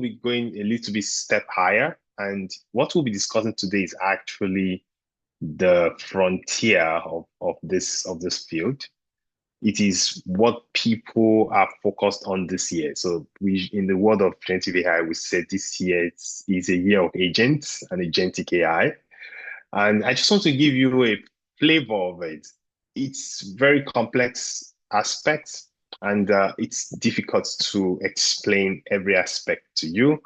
be going a little bit step higher, and what we'll be discussing today is actually the frontier of this field. It is what people are focused on this year. So we, in the world of generative AI, we said this year is a year of agents and agentic AI. And I just want to give you a flavor of it. It's very complex aspects, and it's difficult to explain every aspect to you.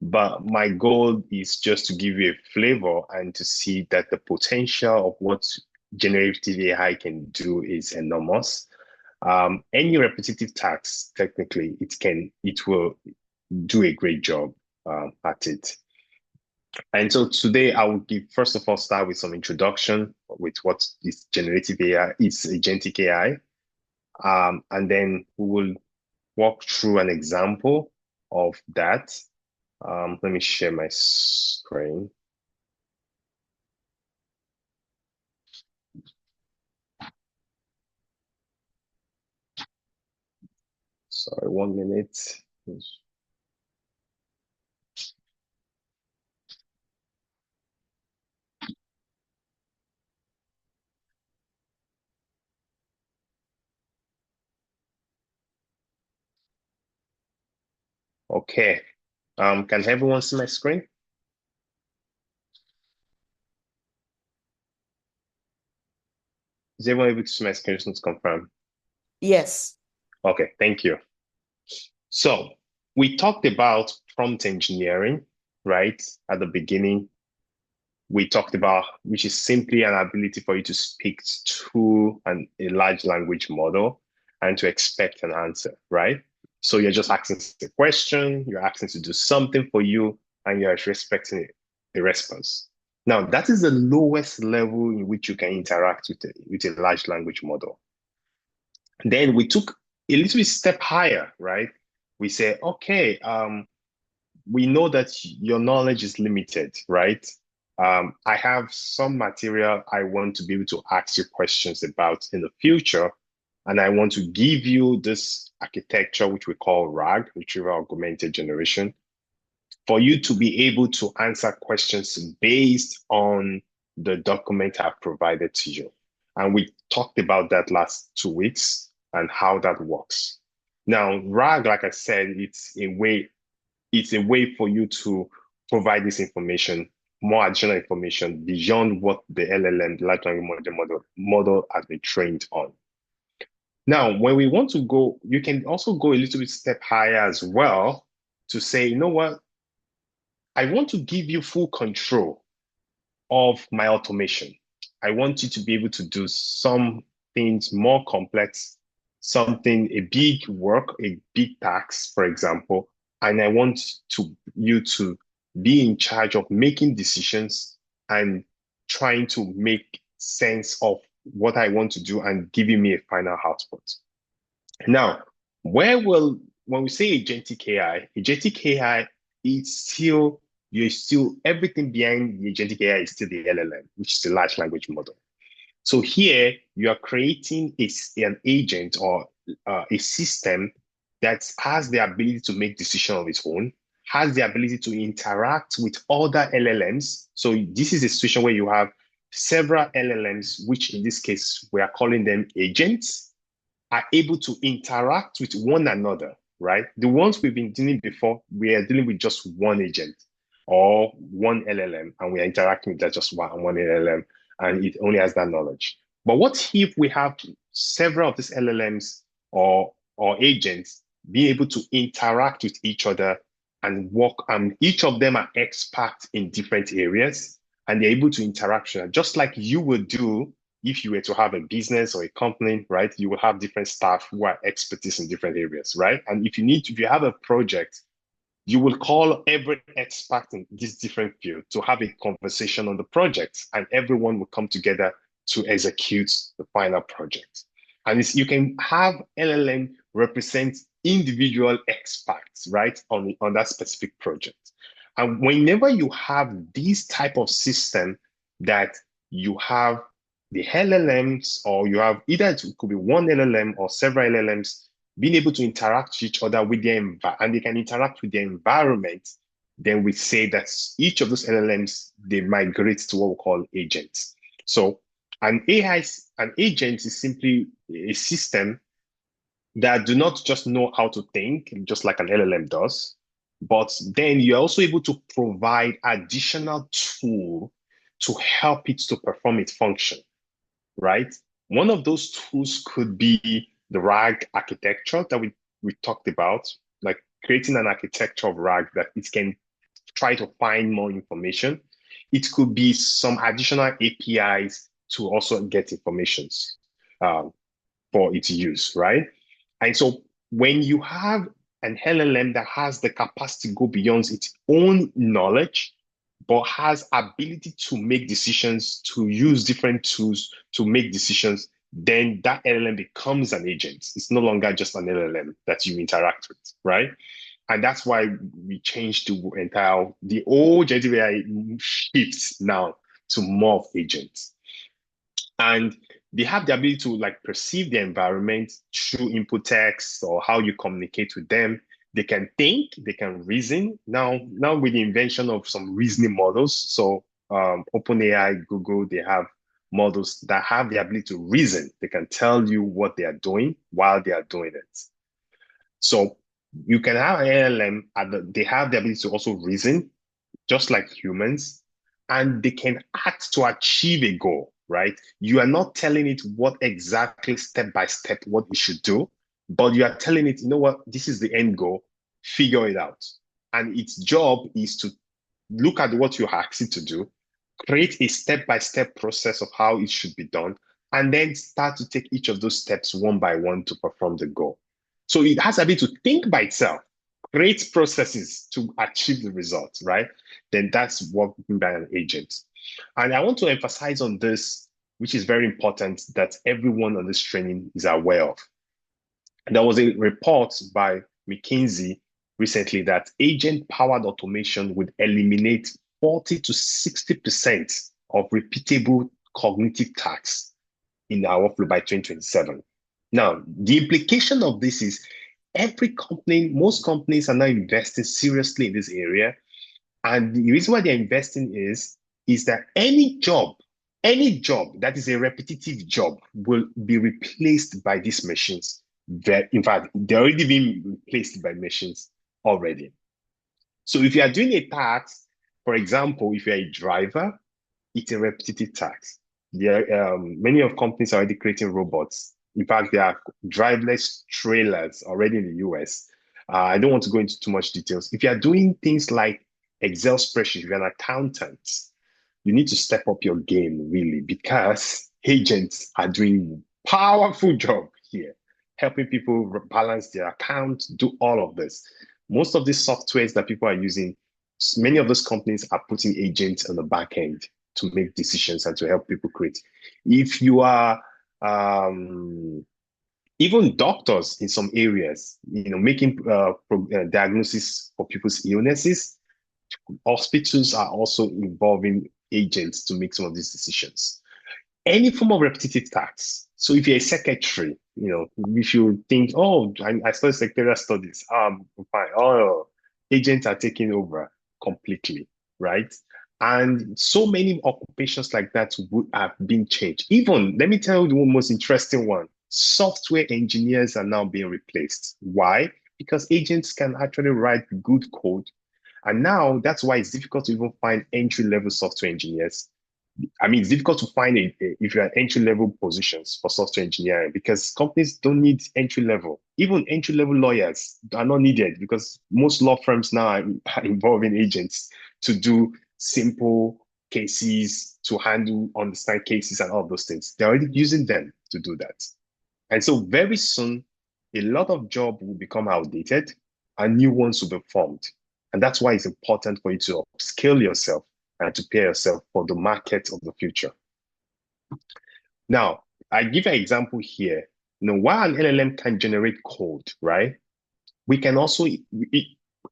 But my goal is just to give you a flavor and to see that the potential of what generative AI can do is enormous. Any repetitive task, technically, it will do a great job at it. And so today I will give, first of all, start with some introduction with what is generative AI, is agentic AI. And then we will walk through an example of that. Let me share my screen. Sorry, 1 minute. Okay. Can everyone see my screen? Is everyone able to see my screen? Just confirm. Yes. Okay, thank you. So we talked about prompt engineering, right? At the beginning, we talked about, which is simply an ability for you to speak to a large language model and to expect an answer, right? So you're just asking a question, you're asking to do something for you, and you're expecting a response. Now, that is the lowest level in which you can interact with a large language model. Then we took a little bit step higher, right? We say, okay, we know that your knowledge is limited, right? I have some material I want to be able to ask you questions about in the future, and I want to give you this architecture, which we call RAG, Retrieval Augmented Generation, for you to be able to answer questions based on the document I've provided to you. And we talked about that last 2 weeks and how that works. Now, RAG, like I said, it's a way for you to provide this information, more additional information beyond what the LLM, the large language model has been trained on. Now, when we want to go, you can also go a little bit step higher as well to say, you know what? I want to give you full control of my automation. I want you to be able to do some things more complex, a big work, a big task, for example, and I want you to be in charge of making decisions and trying to make sense of what I want to do and giving me a final output. Now, when we say agentic AI is still, you're still, everything behind the agentic AI is still the LLM, which is the large language model. So here you are creating an agent or a system that has the ability to make decisions of its own, has the ability to interact with other LLMs. So this is a situation where you have several LLMs, which in this case, we are calling them agents, are able to interact with one another, right? The ones we've been dealing before, we are dealing with just one agent or one LLM, and we are interacting with that just one LLM, and it only has that knowledge. But what if we have several of these LLMs or agents being able to interact with each other and work, and each of them are experts in different areas, and they're able to interact, just like you would do if you were to have a business or a company, right? You will have different staff who are expertise in different areas, right? And if you have a project, you will call every expert in this different field to have a conversation on the project, and everyone will come together to execute the final project. And you can have LLM represent individual experts, right, on that specific project. And whenever you have this type of system that you have the LLMs, or you have either it could be one LLM or several LLMs being able to interact with each other with and they can interact with their environment, then we say that each of those LLMs, they migrate to what we call agents. So an agent is simply a system that do not just know how to think, just like an LLM does, but then you're also able to provide additional tool to help it to perform its function, right? One of those tools could be the RAG architecture that we talked about, like creating an architecture of RAG that it can try to find more information. It could be some additional APIs to also get informations for its use, right? And so when you have an LLM that has the capacity to go beyond its own knowledge, but has ability to make decisions, to use different tools to make decisions, then that LLM becomes an agent. It's no longer just an LLM that you interact with, right? And that's why we changed the old generative AI shifts now to more of agents. And they have the ability to like perceive the environment through input text or how you communicate with them. They can think, they can reason. Now with the invention of some reasoning models, so OpenAI, Google, they have models that have the ability to reason. They can tell you what they are doing while they are doing it. So you can have an LLM, they have the ability to also reason, just like humans, and they can act to achieve a goal, right? You are not telling it what exactly step by step what it should do, but you are telling it, you know what, this is the end goal, figure it out. And its job is to look at what you ask it to do, create a step by step process of how it should be done, and then start to take each of those steps one by one to perform the goal. So it has the ability to think by itself, create processes to achieve the results, right? Then that's what we mean by an agent. And I want to emphasize on this, which is very important that everyone on this training is aware of. There was a report by McKinsey recently that agent-powered automation would eliminate 40 to 60% of repeatable cognitive tasks in our workflow by 2027. Now, the implication of this is most companies are now investing seriously in this area. And the reason why they're investing is that any job that is a repetitive job will be replaced by these machines. In fact, they're already being replaced by machines already. So if you are doing a task, for example, if you're a driver, it's a repetitive task. Many of companies are already creating robots. In fact, there are driverless trailers already in the US. I don't want to go into too much details. If you are doing things like Excel spreadsheets, if you're an accountant, you need to step up your game really because agents are doing powerful job here, helping people balance their account, do all of this. Most of these softwares that people are using, many of those companies are putting agents on the back end to make decisions and to help people create. If you are even doctors in some areas, making diagnosis for people's illnesses, hospitals are also involving agents to make some of these decisions. Any form of repetitive tasks. So if you're a secretary, if you think, oh, I studied secretarial studies, fine. Oh, agents are taking over completely, right? And so many occupations like that would have been changed. Even, let me tell you the most interesting one. Software engineers are now being replaced. Why? Because agents can actually write good code. And now that's why it's difficult to even find entry-level software engineers. I mean, it's difficult to find if you're at entry-level positions for software engineering because companies don't need entry-level. Even entry-level lawyers are not needed because most law firms now are involving agents to do simple cases, to understand cases and all of those things. They're already using them to do that. And so very soon, a lot of jobs will become outdated and new ones will be formed. And that's why it's important for you to upskill yourself and to prepare yourself for the market of the future. Now, I give an example here. While an LLM can generate code, right? We can also, an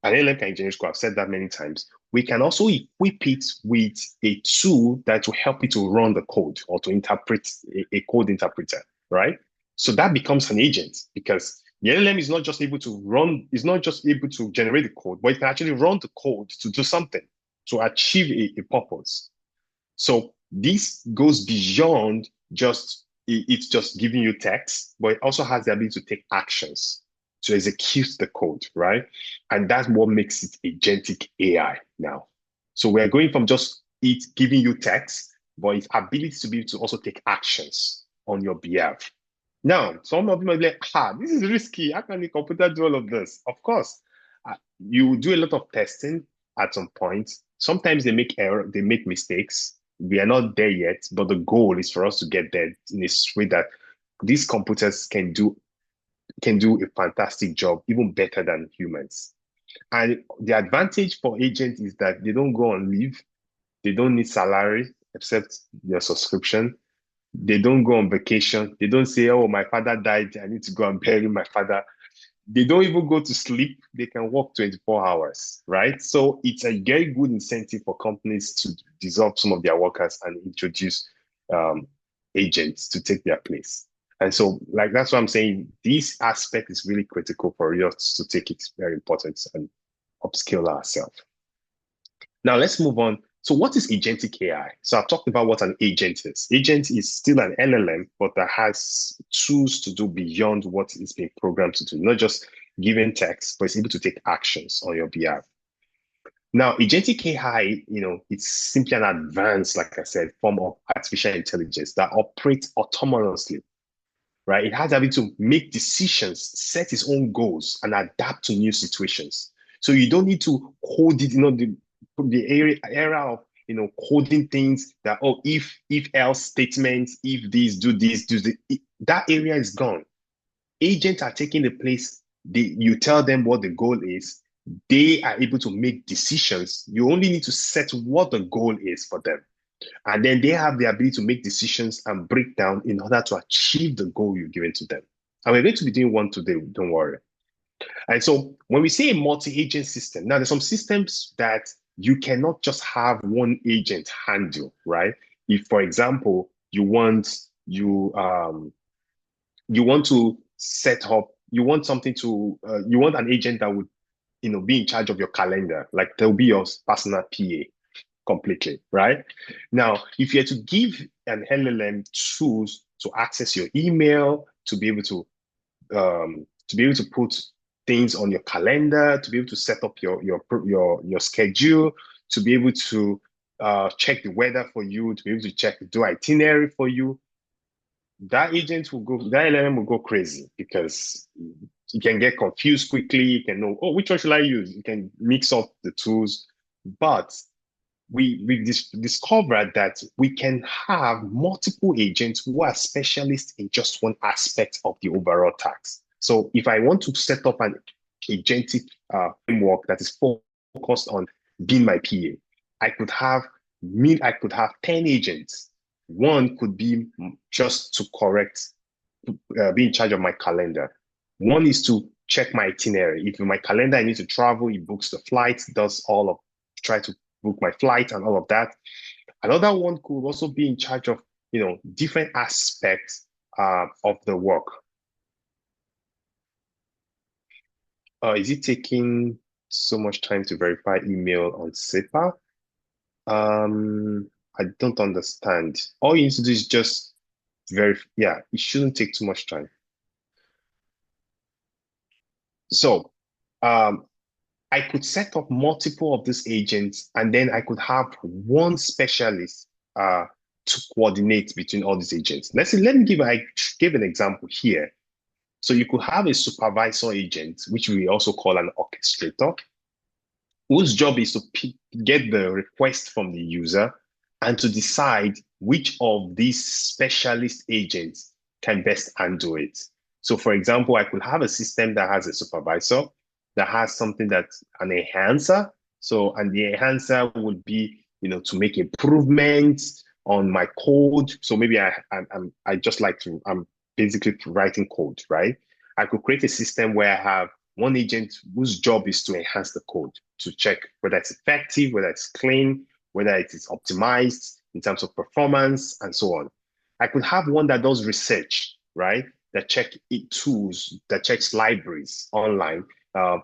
LLM can generate code. I've said that many times. We can also equip it with a tool that will help it to run the code or to interpret a code interpreter, right? So that becomes an agent because The LLM is not just able to run, is not just able to generate the code, but it can actually run the code to do something, to achieve a purpose. So this goes beyond just it's just giving you text, but it also has the ability to take actions to execute the code, right? And that's what makes it agentic AI now. So we're going from just it giving you text, but its ability to be able to also take actions on your behalf. Now, some of you might be like, this is risky. How can the computer do all of this? Of course, you do a lot of testing at some point. Sometimes they make error, they make mistakes. We are not there yet, but the goal is for us to get there in a way that these computers can do a fantastic job, even better than humans. And the advantage for agents is that they don't go on leave, they don't need salary except their subscription. They don't go on vacation. They don't say, "Oh, my father died. I need to go and bury my father." They don't even go to sleep. They can work 24 hours, right? So it's a very good incentive for companies to dissolve some of their workers and introduce um, agents to take their place. And so, like, that's what I'm saying. This aspect is really critical for us to take it very important and upskill ourselves. Now, let's move on. So, what is agentic AI? So, I've talked about what an agent is. Agent is still an LLM, but that has tools to do beyond what is being programmed to do, not just giving text, but it's able to take actions on your behalf. Now, agentic AI, it's simply an advanced, like I said, form of artificial intelligence that operates autonomously, right? It has the ability to make decisions, set its own goals, and adapt to new situations. So you don't need to code it, the era of coding things that if else statements, if this, do this, do this, that area is gone. Agents are taking the place. You tell them what the goal is. They are able to make decisions. You only need to set what the goal is for them. And then they have the ability to make decisions and break down in order to achieve the goal you've given to them. And we're going to be doing one today, don't worry. And so when we say a multi-agent system, now there's some systems that you cannot just have one agent handle, right? If, for example, you want to set up, you want something to, you want an agent that would, be in charge of your calendar, like there'll be your personal PA completely, right? Now, if you're to give an LLM tools to access your email, to be able to put things on your calendar, to be able to set up your schedule, to be able to check the weather for you, to be able to do itinerary for you, that LLM will go crazy because you can get confused quickly. You can know, which one should I use? You can mix up the tools, but we discovered that we can have multiple agents who are specialists in just one aspect of the overall task. So if I want to set up an agentic framework that is focused on being my PA, I could have 10 agents. One could be just to be in charge of my calendar. One is to check my itinerary. If in my calendar I need to travel, it books the flights, try to book my flight and all of that. Another one could also be in charge of, different aspects of the work. Is it taking so much time to verify email on SIPA? I don't understand. All you need to do is just verify. Yeah, it shouldn't take too much time. So, I could set up multiple of these agents, and then I could have one specialist to coordinate between all these agents. Let me give an example here. So you could have a supervisor agent, which we also call an orchestrator, whose job is to get the request from the user and to decide which of these specialist agents can best handle it. So, for example, I could have a system that has a supervisor that has something that's an enhancer. So, and the enhancer would be, to make improvements on my code. So maybe I'm basically writing code, right? I could create a system where I have one agent whose job is to enhance the code, to check whether it's effective, whether it's clean, whether it is optimized in terms of performance, and so on. I could have one that does research, right? that check tools, that checks libraries online,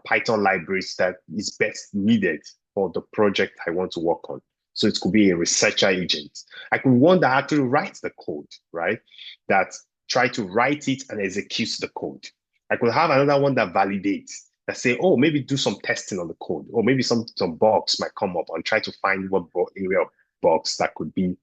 Python libraries that is best needed for the project I want to work on. So it could be a researcher agent. I could one that actually writes the code, right? That try to write it and execute the code. I could have another one that validates, that say, oh, maybe do some testing on the code, or maybe some bugs might come up and try to find what area of bugs that could be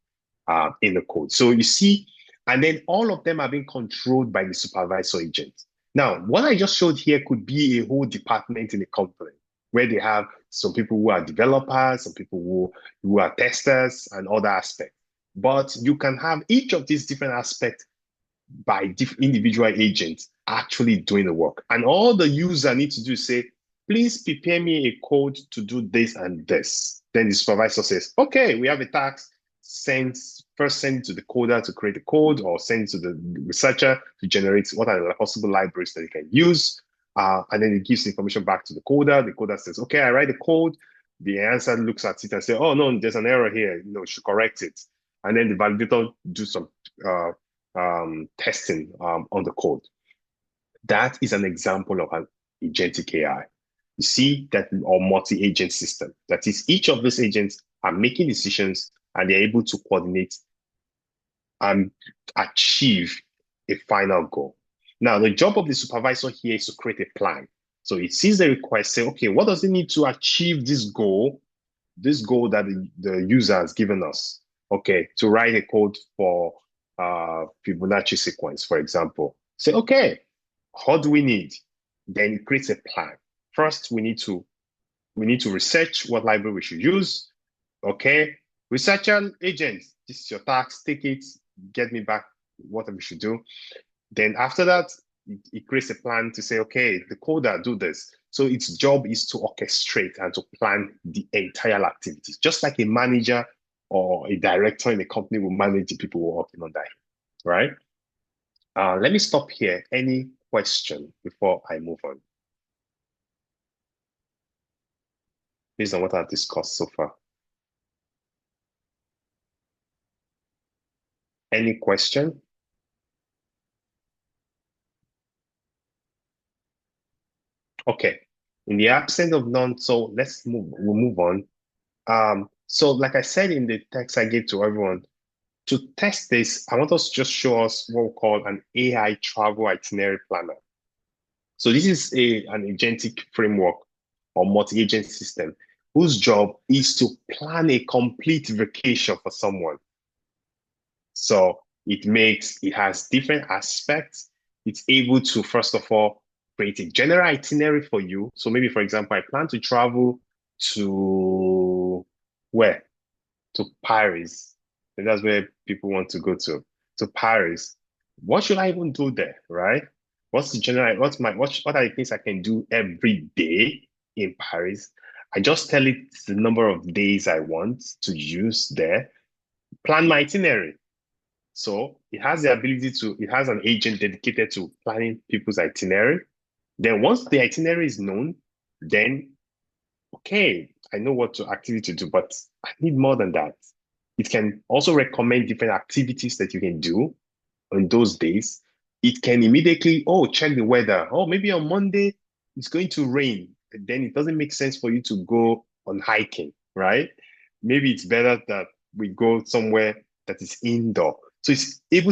in the code. So you see, and then all of them are being controlled by the supervisor agent. Now, what I just showed here could be a whole department in a company where they have some people who are developers, some people who are testers, and other aspects. But you can have each of these different aspects by individual agents actually doing the work. And all the user needs to do is say, please prepare me a code to do this and this. Then the supervisor says, okay, we have a task. First send it to the coder to create the code, or send it to the researcher to generate what are the possible libraries that you can use. And then it gives the information back to the coder. The coder says, okay, I write the code. The answer looks at it and say, oh, no, there's an error here. You should correct it. And then the validator do some testing on the code. That is an example of an agentic AI. You see that, or multi-agent system. That is, each of these agents are making decisions and they're able to coordinate and achieve a final goal. Now, the job of the supervisor here is to create a plan. So it sees the request, say, okay, what does it need to achieve this goal that the user has given us? Okay, to write a code for Fibonacci sequence, for example. Say, okay, what do we need? Then it creates a plan. First, we need to research what library we should use. Okay, researcher agent, this is your task, take it, get me back what we should do. Then after that, it creates a plan to say, okay, the coder do this. So its job is to orchestrate and to plan the entire activities, just like a manager or a director in a company will manage the people working on that, right? Let me stop here. Any question before I move on? Based on what I've discussed so far. Any question? Okay. In the absence of none, so we'll move on. So like I said in the text I gave to everyone, to test this, I want us to just show us what we call an AI travel itinerary planner. So this is an agentic framework or multi-agent system whose job is to plan a complete vacation for someone. So it has different aspects. It's able to, first of all, create a general itinerary for you. So maybe, for example, I plan to travel to where? To Paris. And that's where people want to go to Paris. What should I even do there, right? What's the general, what are the things I can do every day in Paris? I just tell it the number of days I want to use there, plan my itinerary. So it has the ability it has an agent dedicated to planning people's itinerary. Then once the itinerary is known, then, okay, I know what activity to do, but I need more than that. It can also recommend different activities that you can do on those days. It can immediately, check the weather. Oh, maybe on Monday it's going to rain. And then it doesn't make sense for you to go on hiking, right? Maybe it's better that we go somewhere that is indoor. So it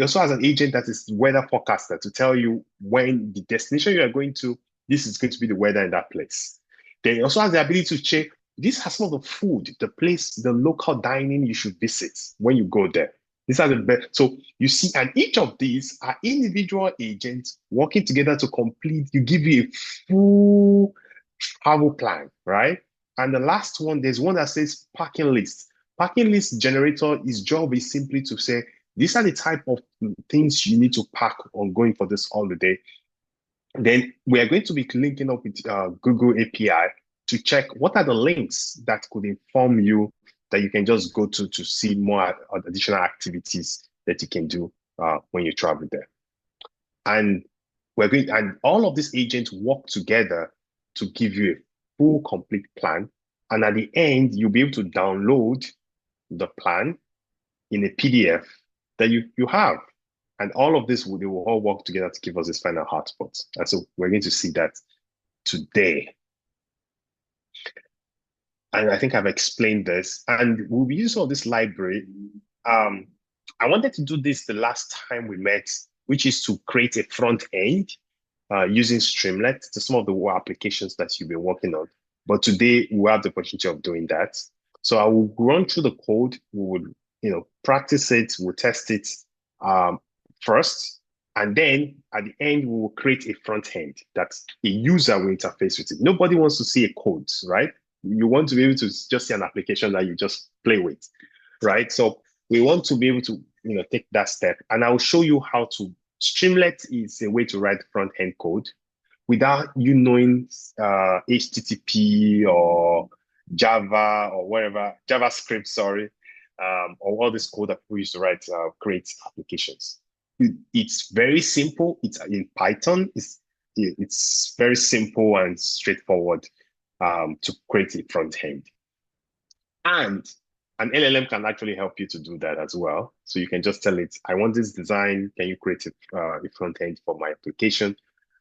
also has an agent that is weather forecaster to tell you when the destination you are going to, this is going to be the weather in that place. Then it also has the ability to check, this has some of the food, the place, the local dining you should visit when you go there. These are the best. So you see, and each of these are individual agents working together to give you a full travel plan, right? And the last one, there's one that says parking list. Parking list generator, his job is simply to say, these are the type of things you need to pack on going for this holiday. Then we are going to be linking up with Google API to check what are the links that could inform you that you can just go to see more additional activities that you can do when you travel there. And and all of these agents work together to give you a full, complete plan. And at the end, you'll be able to download the plan in a PDF that you have. And all of this, they will all work together to give us this final hotspot. And so we're going to see that today. And I think I've explained this. And we'll be using all this library. Um, I wanted to do this the last time we met, which is to create a front end using Streamlit to some of the applications that you've been working on. But today we have the opportunity of doing that. So I will run through the code. We will, practice it. We'll test it first, and then at the end we will create a front end that a user will interface with it. Nobody wants to see a code, right? You want to be able to just see an application that you just play with, right? So we want to be able to, take that step, and I will show you how to. Streamlit is a way to write front end code without you knowing HTTP or Java or whatever, JavaScript, sorry, or all this code that we use to write, create applications. It's very simple. It's in Python. It's very simple and straightforward to create a front end. And an LLM can actually help you to do that as well. So you can just tell it, I want this design. Can you create a front end for my application?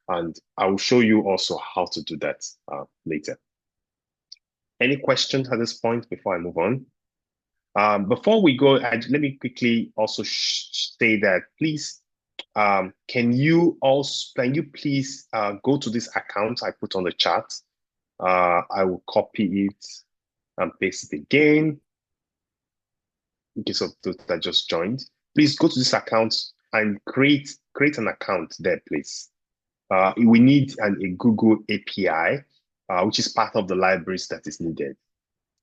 And I will show you also how to do that later. Any questions at this point before I move on? Before we go, let me quickly also say that please, can you please go to this account I put on the chat? I will copy it and paste it again in case of those that just joined. Please go to this account and create an account there, please. We need a Google API, which is part of the libraries that is needed.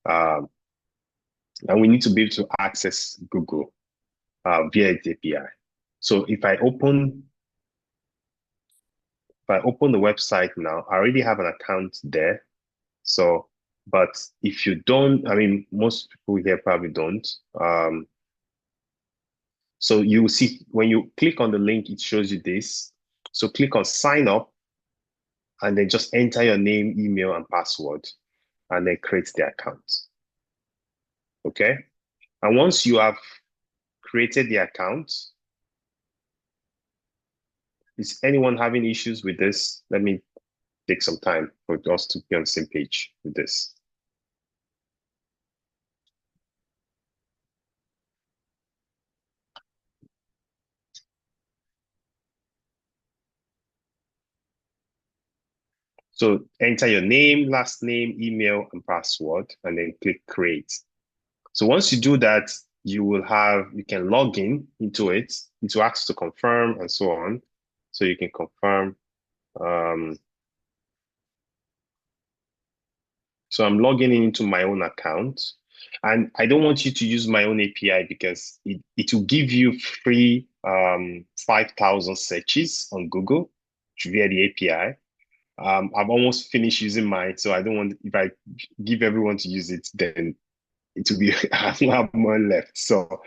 And we need to be able to access Google via its API. So if I open the website now, I already have an account there. So, but if you don't, I mean, most people here probably don't. So you will see when you click on the link, it shows you this. So click on sign up and then just enter your name, email, and password, and then create the account. Okay. And once you have created the account, is anyone having issues with this? Let me take some time for us to be on the same page with this. So enter your name, last name, email, and password, and then click create. So once you do that, you can log into it. It will ask to confirm and so on. So you can confirm. So I'm logging into my own account. And I don't want you to use my own API because it will give you free 5,000 searches on Google via the API. I've almost finished using mine, so I don't want, if I give everyone to use it, then it will be, I don't have more left. So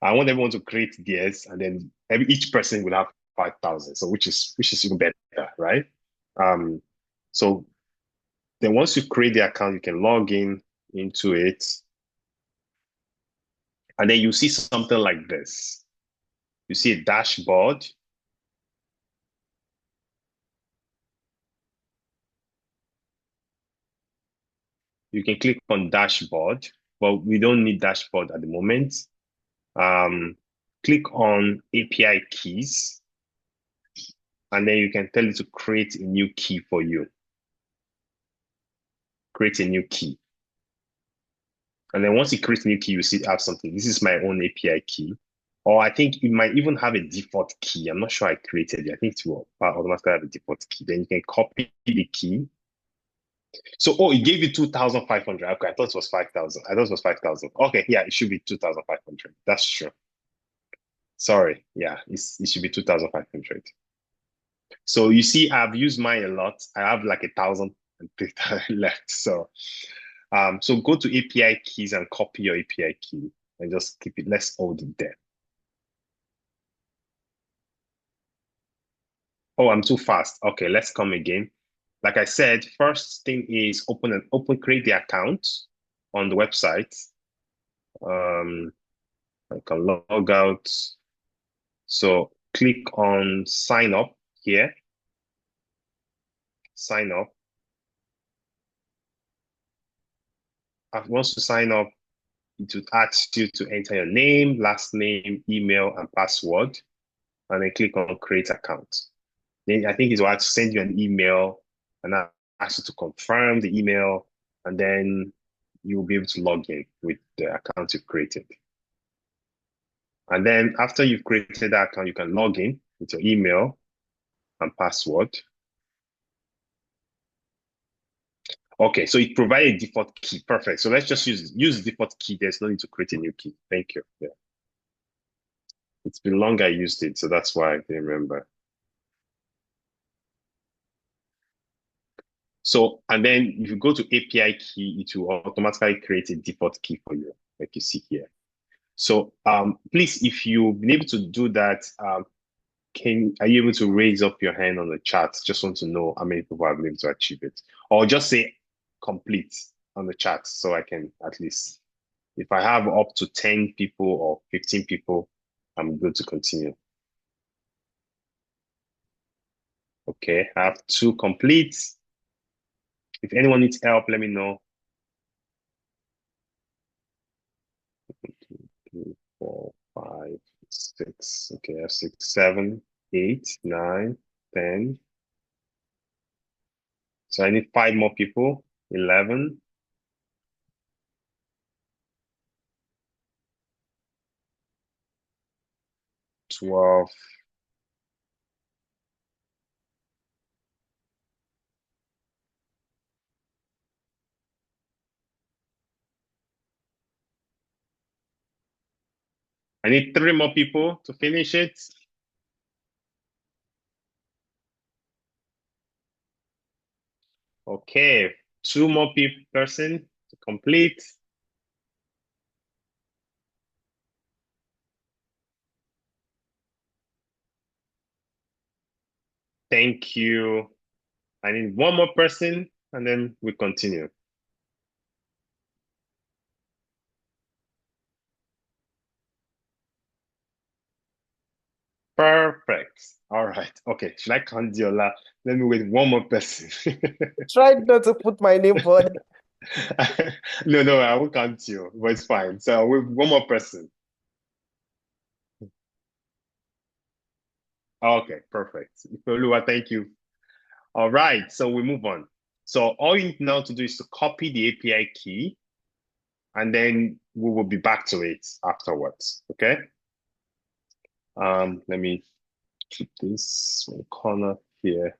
I want everyone to create theirs, and then each person will have 5,000. So which is even better, right? So then once you create the account, you can log into it, and then you see something like this. You see a dashboard. You can click on dashboard, but we don't need dashboard at the moment. Click on API keys, and then you can tell it to create a new key for you. Create a new key. And then once it creates a new key, you see have something. This is my own API key. Or I think it might even have a default key. I'm not sure I created it. I think it will automatically have a default key. Then you can copy the key. So, it gave you 2,500. Okay, I thought it was 5,000. I thought it was 5,000. Okay, yeah, it should be 2,500. That's true. Sorry, yeah, it should be 2,500. So you see, I've used mine a lot. I have like 1,000 left. So, so go to API keys and copy your API key and just keep it. Let's hold it there. Oh, I'm too fast. Okay, let's come again. Like I said, first thing is create the account on the website. I can log out. So click on sign up here, sign up. Once you sign up, it will ask you to enter your name, last name, email, and password, and then click on create account. Then I think it will send you an email and ask you to confirm the email, and then you'll be able to log in with the account you've created. And then after you've created that account, you can log in with your email and password. Okay, so it provides a default key. Perfect. So let's just use the default key. There's no need to create a new key. Thank you. Yeah. It's been long I used it, so that's why I didn't remember. So, and then if you go to API key, it will automatically create a default key for you, like you see here. So please, if you've been able to do that, are you able to raise up your hand on the chat? Just want to know how many people have been able to achieve it. Or just say complete on the chat so I can at least, if I have up to 10 people or 15 people, I'm good to continue. Okay, I have 2 complete. If anyone needs help, let me know. 2, 4, 5, 6. Okay, I have 6, 7, 8, 9, 10. So I need 5 more people. 11. 12. I need 3 more people to finish it. Okay, 2 more person to complete. Thank you. I need 1 more person, and then we continue. Perfect. All right. Okay. Should I count Diola? Let me wait 1 more person. Try not to put my name for No, I won't count you, but it's fine. So with 1 more person. Okay, perfect. Ifeoluwa, thank you. All right, so we move on. So all you need now to do is to copy the API key, and then we will be back to it afterwards. Okay. Let me keep this one corner here.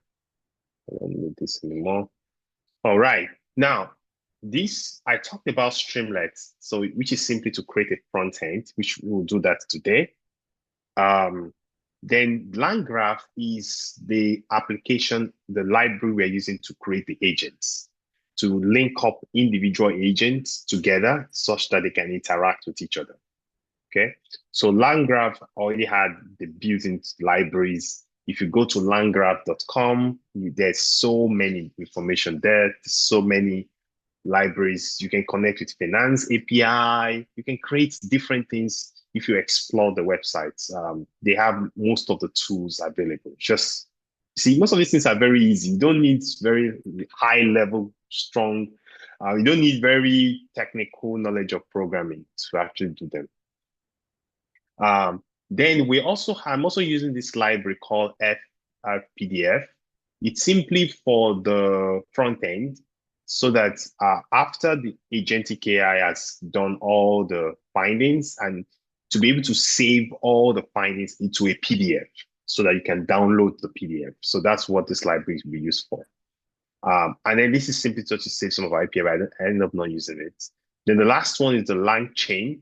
I don't need this anymore. All right. Now, this I talked about Streamlets, so which is simply to create a front end, which we'll do that today. Then LangGraph is the application, the library we're using to create the agents, to link up individual agents together such that they can interact with each other. Okay. So LangGraph already had the built-in libraries. If you go to langgraph.com, there's so many information there. There's so many libraries. You can connect with Finance API. You can create different things if you explore the websites. They have most of the tools available. Just see, most of these things are very easy. You don't need very high level, strong, you don't need very technical knowledge of programming to actually do them. Then I'm also using this library called FPDF. It's simply for the front end so that after the agentic AI has done all the findings and to be able to save all the findings into a PDF so that you can download the PDF. So that's what this library will be used for. And then this is simply just to save some of our API, but I end up not using it. Then the last one is the LangChain.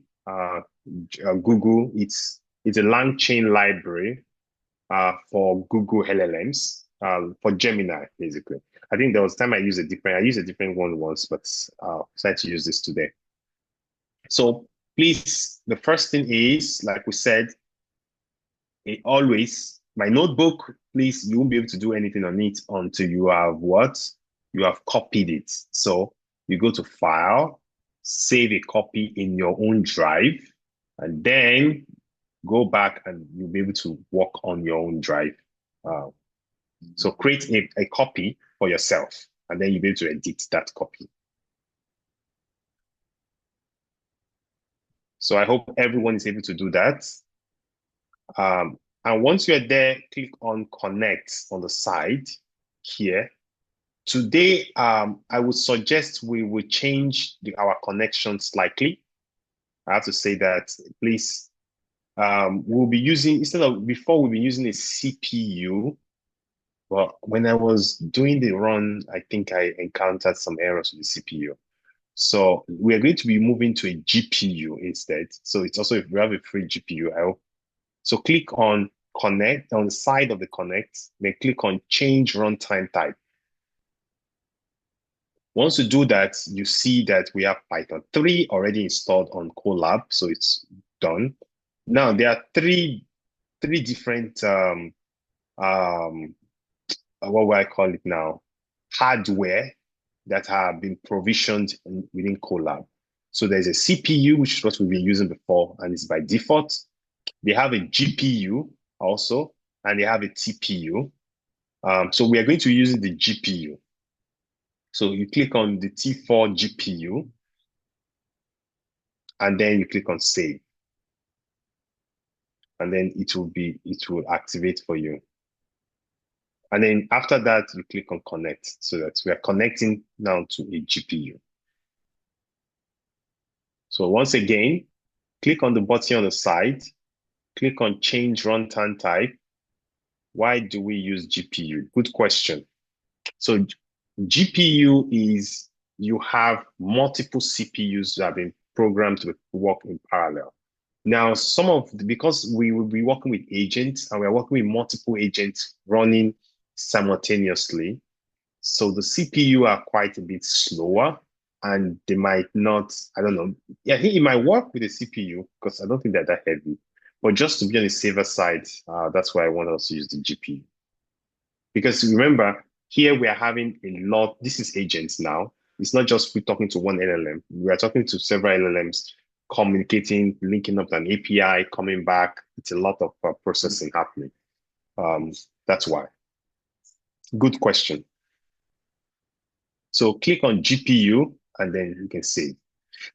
Google, it's a LangChain library for Google LLMs, for Gemini, basically. I think there was time I used a different one once, but I decided to use this today. So please, the first thing is, like we said, always, my notebook, please, you won't be able to do anything on it until you have what? You have copied it. So you go to File, save a copy in your own drive, and then go back and you'll be able to work on your own drive. Uh, so create a copy for yourself, and then you'll be able to edit that copy. So I hope everyone is able to do that. And once you're there, click on connect on the side here. Today, I would suggest we will change our connection slightly. I have to say that, please, we'll be using, instead of, before we'll be using a CPU, but when I was doing the run, I think I encountered some errors with the CPU. So we are going to be moving to a GPU instead. So it's also, if we have a free GPU, I hope. So click on connect on the side of the connect, then click on change runtime type. Once you do that, you see that we have Python 3 already installed on Colab, so it's done. Now there are three different what will I call it now? Hardware that have been provisioned within Colab. So there's a CPU, which is what we've been using before, and it's by default. They have a GPU also, and they have a TPU. So we are going to be using the GPU. So you click on the T4 GPU, and then you click on save. And then it will activate for you. And then after that, you click on connect, so that we are connecting now to a GPU. So once again, click on the button on the side, click on change runtime type. Why do we use GPU? Good question. So GPU is, you have multiple CPUs that have been programmed to work in parallel. Now, because we will be working with agents and we're working with multiple agents running simultaneously, so the CPU are quite a bit slower and they might not, I don't know. Yeah, I think it might work with the CPU because I don't think they're that heavy. But just to be on the safer side, that's why I want us to use the GPU. Because remember, here we are having a lot, this is agents now. It's not just we talking to one LLM. We are talking to several LLMs, communicating, linking up to an API, coming back. It's a lot of processing happening. That's why. Good question. So click on GPU and then you can save.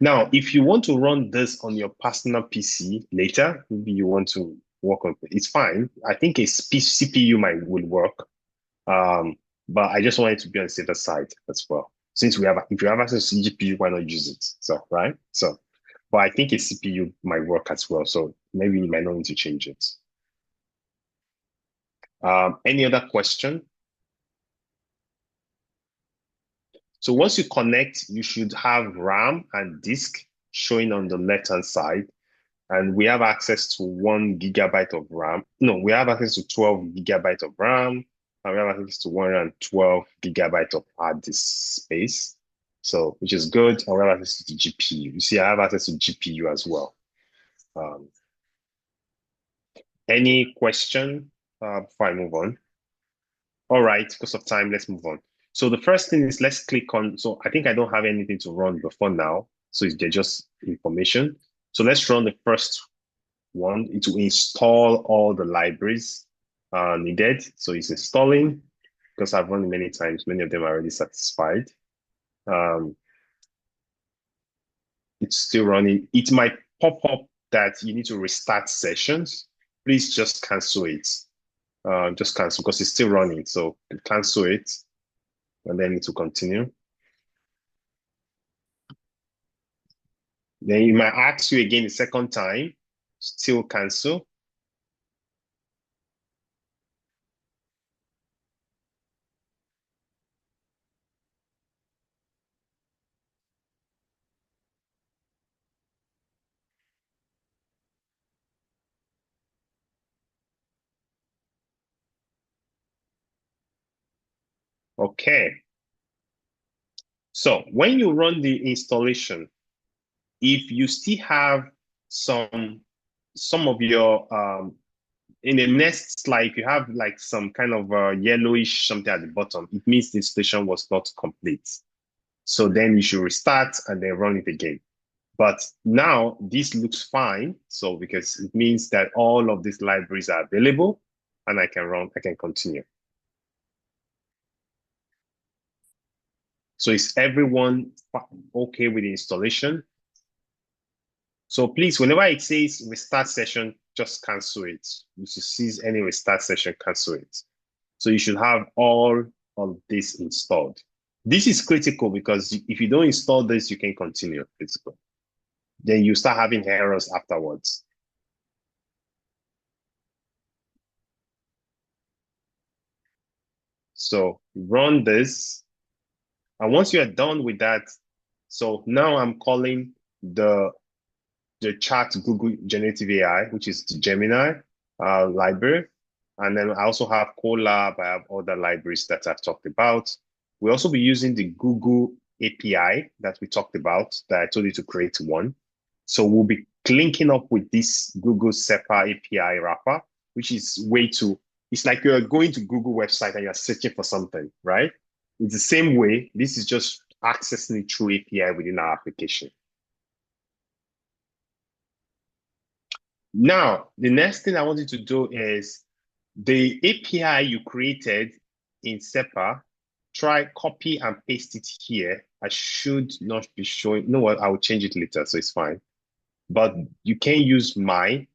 Now, if you want to run this on your personal PC later, maybe you want to work on it, it's fine. I think a CPU will work. But I just wanted to be on the safer side as well. Since if you have access to GPU, why not use it? So, right? So, but I think a CPU might work as well. So maybe you might not need to change it. Any other question? So once you connect, you should have RAM and disk showing on the left-hand side. And we have access to 1 GB of RAM. No, we have access to 12 GB of RAM. And we have access to 112 GB of hard disk space. So, which is good. And we have access to the GPU. You see, I have access to GPU as well. Any question before I move on? All right, because of time, let's move on. So the first thing is let's click on, so I think I don't have anything to run before now. So they're just information. So let's run the first one. It will install all the libraries needed. So it's installing, because I've run it many times. Many of them are already satisfied. It's still running. It might pop up that you need to restart sessions. Please just cancel it. Just cancel because it's still running. So cancel it and then it will continue. Then you might ask you again the second time, still cancel. Okay. So when you run the installation, if you still have some of your in the next slide, if you have like some kind of yellowish something at the bottom, it means the installation was not complete. So then you should restart and then run it again. But now this looks fine. So because it means that all of these libraries are available and I can continue. So is everyone okay with the installation? So please, whenever it says restart session, just cancel it. If you see any restart session, cancel it. So you should have all of this installed. This is critical because if you don't install this, you can continue. Critical. Then you start having errors afterwards. So run this. And once you are done with that, so now I'm calling the chat Google Generative AI, which is the Gemini library. And then I also have Colab. I have other libraries that I've talked about. We'll also be using the Google API that we talked about, that I told you to create one. So we'll be linking up with this Google SEPA API wrapper, which is it's like you're going to Google website and you're searching for something, right? It's the same way. This is just accessing it through API within our application. Now, the next thing I want you to do is the API you created in SEPA, try copy and paste it here. I should not be showing, you know what, I will change it later, so it's fine. But you can use mine.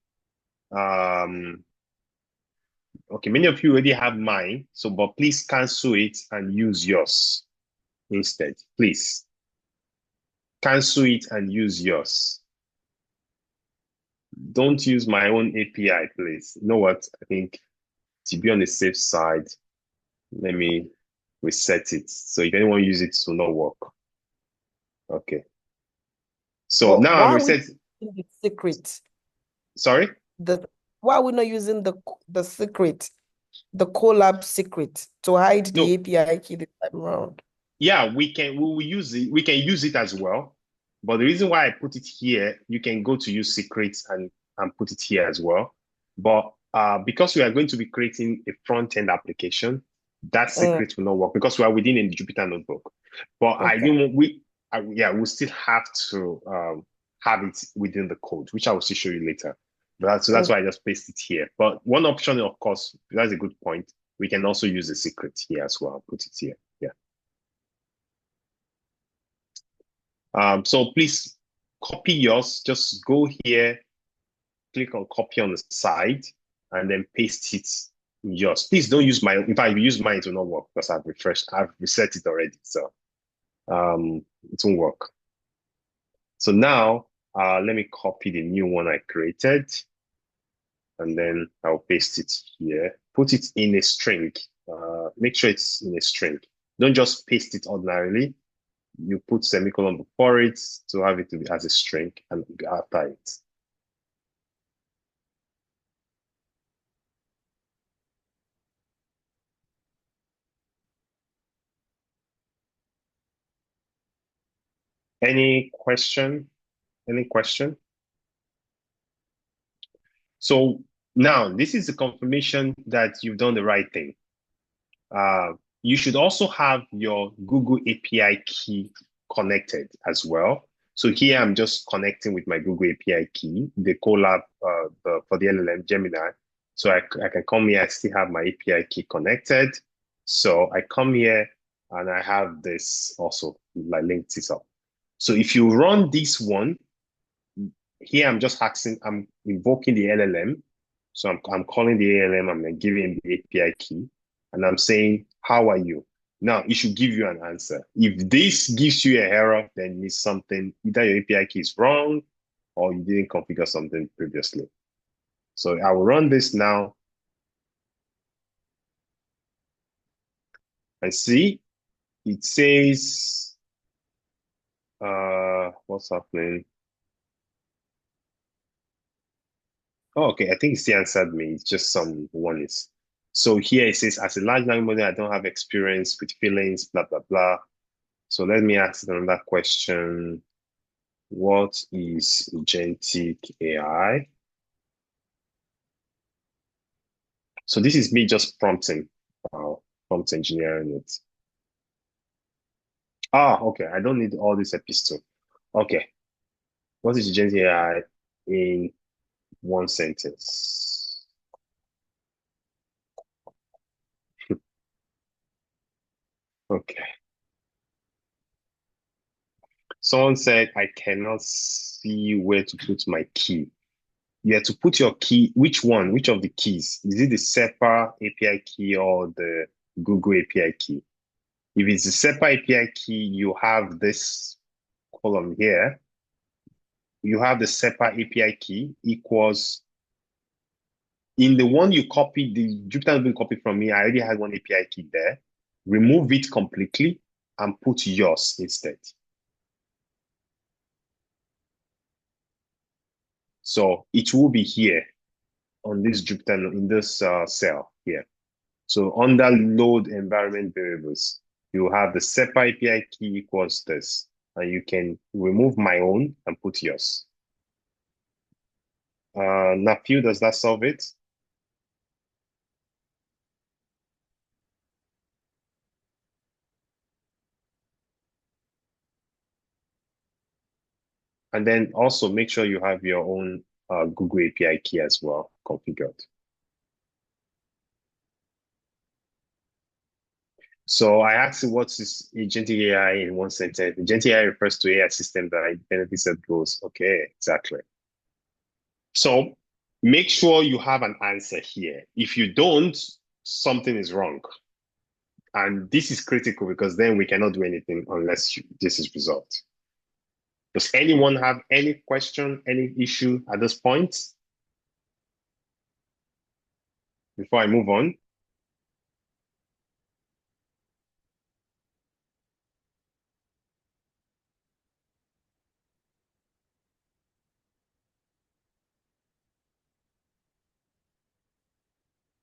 Okay, many of you already have mine, so but please cancel it and use yours instead. Please cancel it and use yours. Don't use my own API, please. You know what? I think to be on the safe side, let me reset it. So if anyone uses it, it will not work. Okay. So But now I'm why are we reset. using the secret? Sorry? Why are we not using the secret, the collab secret to hide the No. API key this time around? Yeah, we will use it. We can use it as well. But the reason why I put it here, you can go to use secrets and put it here as well. But because we are going to be creating a front-end application, that secret will not work because we are within a Jupyter notebook. But I Okay. didn't yeah, we'll still have to have it within the code, which I will still show you later. So that's why I just paste it here. But one option, of course, that's a good point. We can also use the secret here as well. Put it here. Yeah. So please copy yours. Just go here, click on copy on the side, and then paste it in yours. Please don't use mine. In fact, if you use mine, it will not work because I've reset it already. So it won't work. So now let me copy the new one I created, and then I'll paste it here. Put it in a string. Make sure it's in a string. Don't just paste it ordinarily. You put semicolon before it to have it to be as a string and after it. Any question? Any question? So now this is the confirmation that you've done the right thing. You should also have your Google API key connected as well. So here I'm just connecting with my Google API key, the Colab for the LLM Gemini. So I can come here, I still have my API key connected. So I come here and I have this also, like linked this up. So if you run this one, here I'm just asking, I'm invoking the LLM. So I'm calling the LLM, I'm giving the API key, and I'm saying, how are you? Now, it should give you an answer. If this gives you an error, then it's something, either your API key is wrong or you didn't configure something previously. So I will run this now and see. It says, what's happening? Oh, okay, I think it's the answered me. It's just some warnings. So here it says, as a large language model, I don't have experience with feelings, blah, blah, blah. So let me ask another question. What is agentic AI? So this is me just prompting, prompt engineering it. Ah, okay. I don't need all this epistle. Okay. What is agentic AI in one sentence? Okay. Someone said, I cannot see where to put my key. You have to put your key. Which one? Which of the keys? Is it the SEPA API key or the Google API key? If it's the SEPA API key, you have this column here. You have the SEPA API key equals in the one you copied, the Jupyter has been copied from me. I already had one API key there. Remove it completely and put yours instead. So it will be here on this Jupyter in this cell here. So under load environment variables, you have the SEPA API key equals this, and you can remove my own and put yours. Nafiu, does that solve it? And then also make sure you have your own Google API key as well configured. So I asked you what is agentic AI in one sentence. Agentic AI refers to AI system that benefits and goals. Okay, exactly. So make sure you have an answer here. If you don't, something is wrong. And this is critical because then we cannot do anything unless this is resolved. Does anyone have any question, any issue at this point before I move on?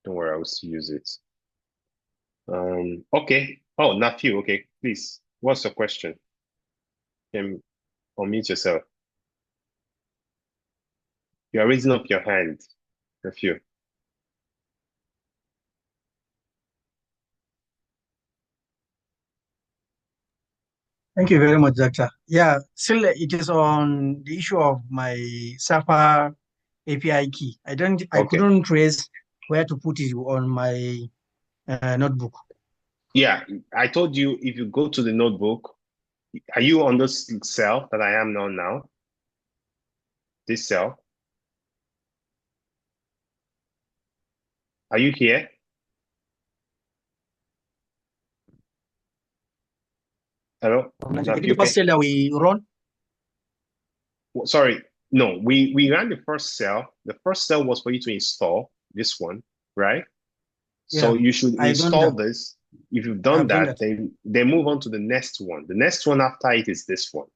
Don't worry, I will still use it. Okay. Oh, Nafiu, okay, please. What's your question? You can unmute yourself. You are raising up your hand, Nafiu. Thank you very much, Doctor. Yeah, still it is on the issue of my SAPA API key. I Okay. couldn't trace where to put it on my notebook. Yeah, I told you if you go to the notebook, are you on this cell that I am on now? This cell? Are you here? Hello? Is it Nafiu, the first okay? cell that we run? Sorry, no, we ran the first cell. The first cell was for you to install this one, right? So Yeah, you should I've done install that. this. If you've done I've done that, that. then move on to the next one. The next one after it is this one,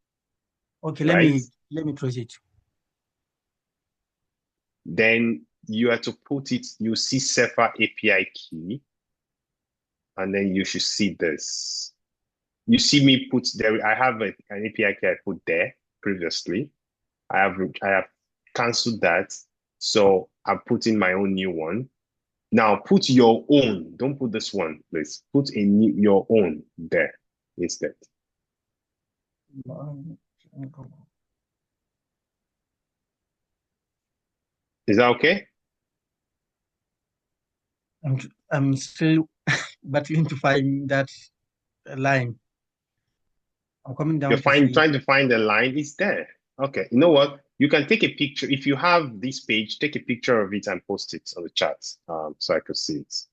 Okay, right? let me trace it. Then you have to put it, you see Cepha API key, and then you should see this. You see me put there, I have an API key I put there previously. I have canceled that. So I'm putting my own new one. Now put your own. Don't put this one, please. Put your own there instead. Is that okay? I'm still battling to find that line. I'm coming You're down to see. trying to find the line. It's there. Okay. You know what? You can take a picture. If you have this page, take a picture of it and post it on the chat so I could see it.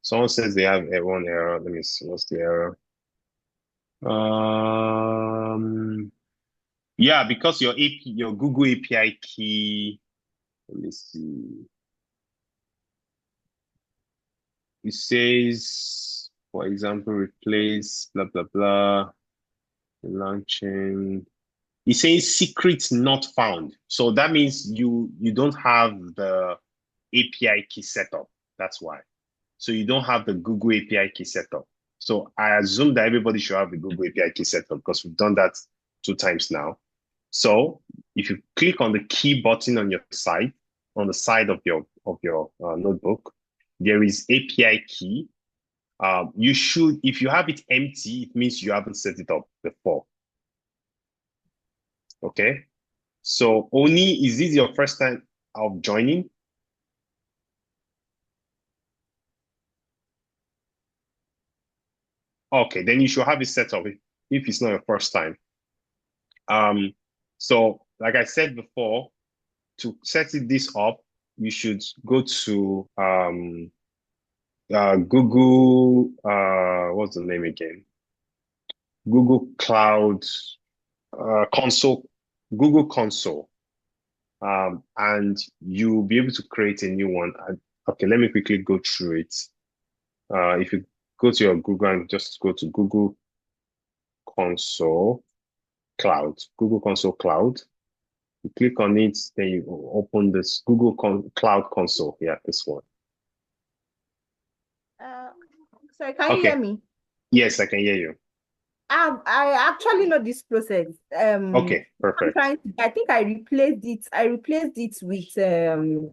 Someone says they have one error. Let me see. What's the error? Yeah, because your Google API key, let me see. It says, for example, replace blah blah blah. Launching. It says secret not found. So that means you don't have the API key setup. That's why. So you don't have the Google API key setup. So I assume that everybody should have the Google API key setup because we've done that 2 times now. So if you click on the key button on your side, on the side of your notebook, there is API key. You should, if you have it empty, it means you haven't set it up before. Okay. So Oni, is this your first time of joining? Okay, then you should have it set up if it's not your first time. So like I said before, to set this up, you should go to Google, what's the name again? Google Cloud Console, Google Console. And you'll be able to create a new one. Okay, let me quickly go through it. If you go to your Google and just go to Google Console Cloud, Google Console Cloud, you click on it, then you open this Cloud Console. Yeah, this one. Uh, Sorry, can you hear Okay. me? Yes, I can hear you. I actually know this process. Okay, perfect. I think I replaced it. I replaced it with the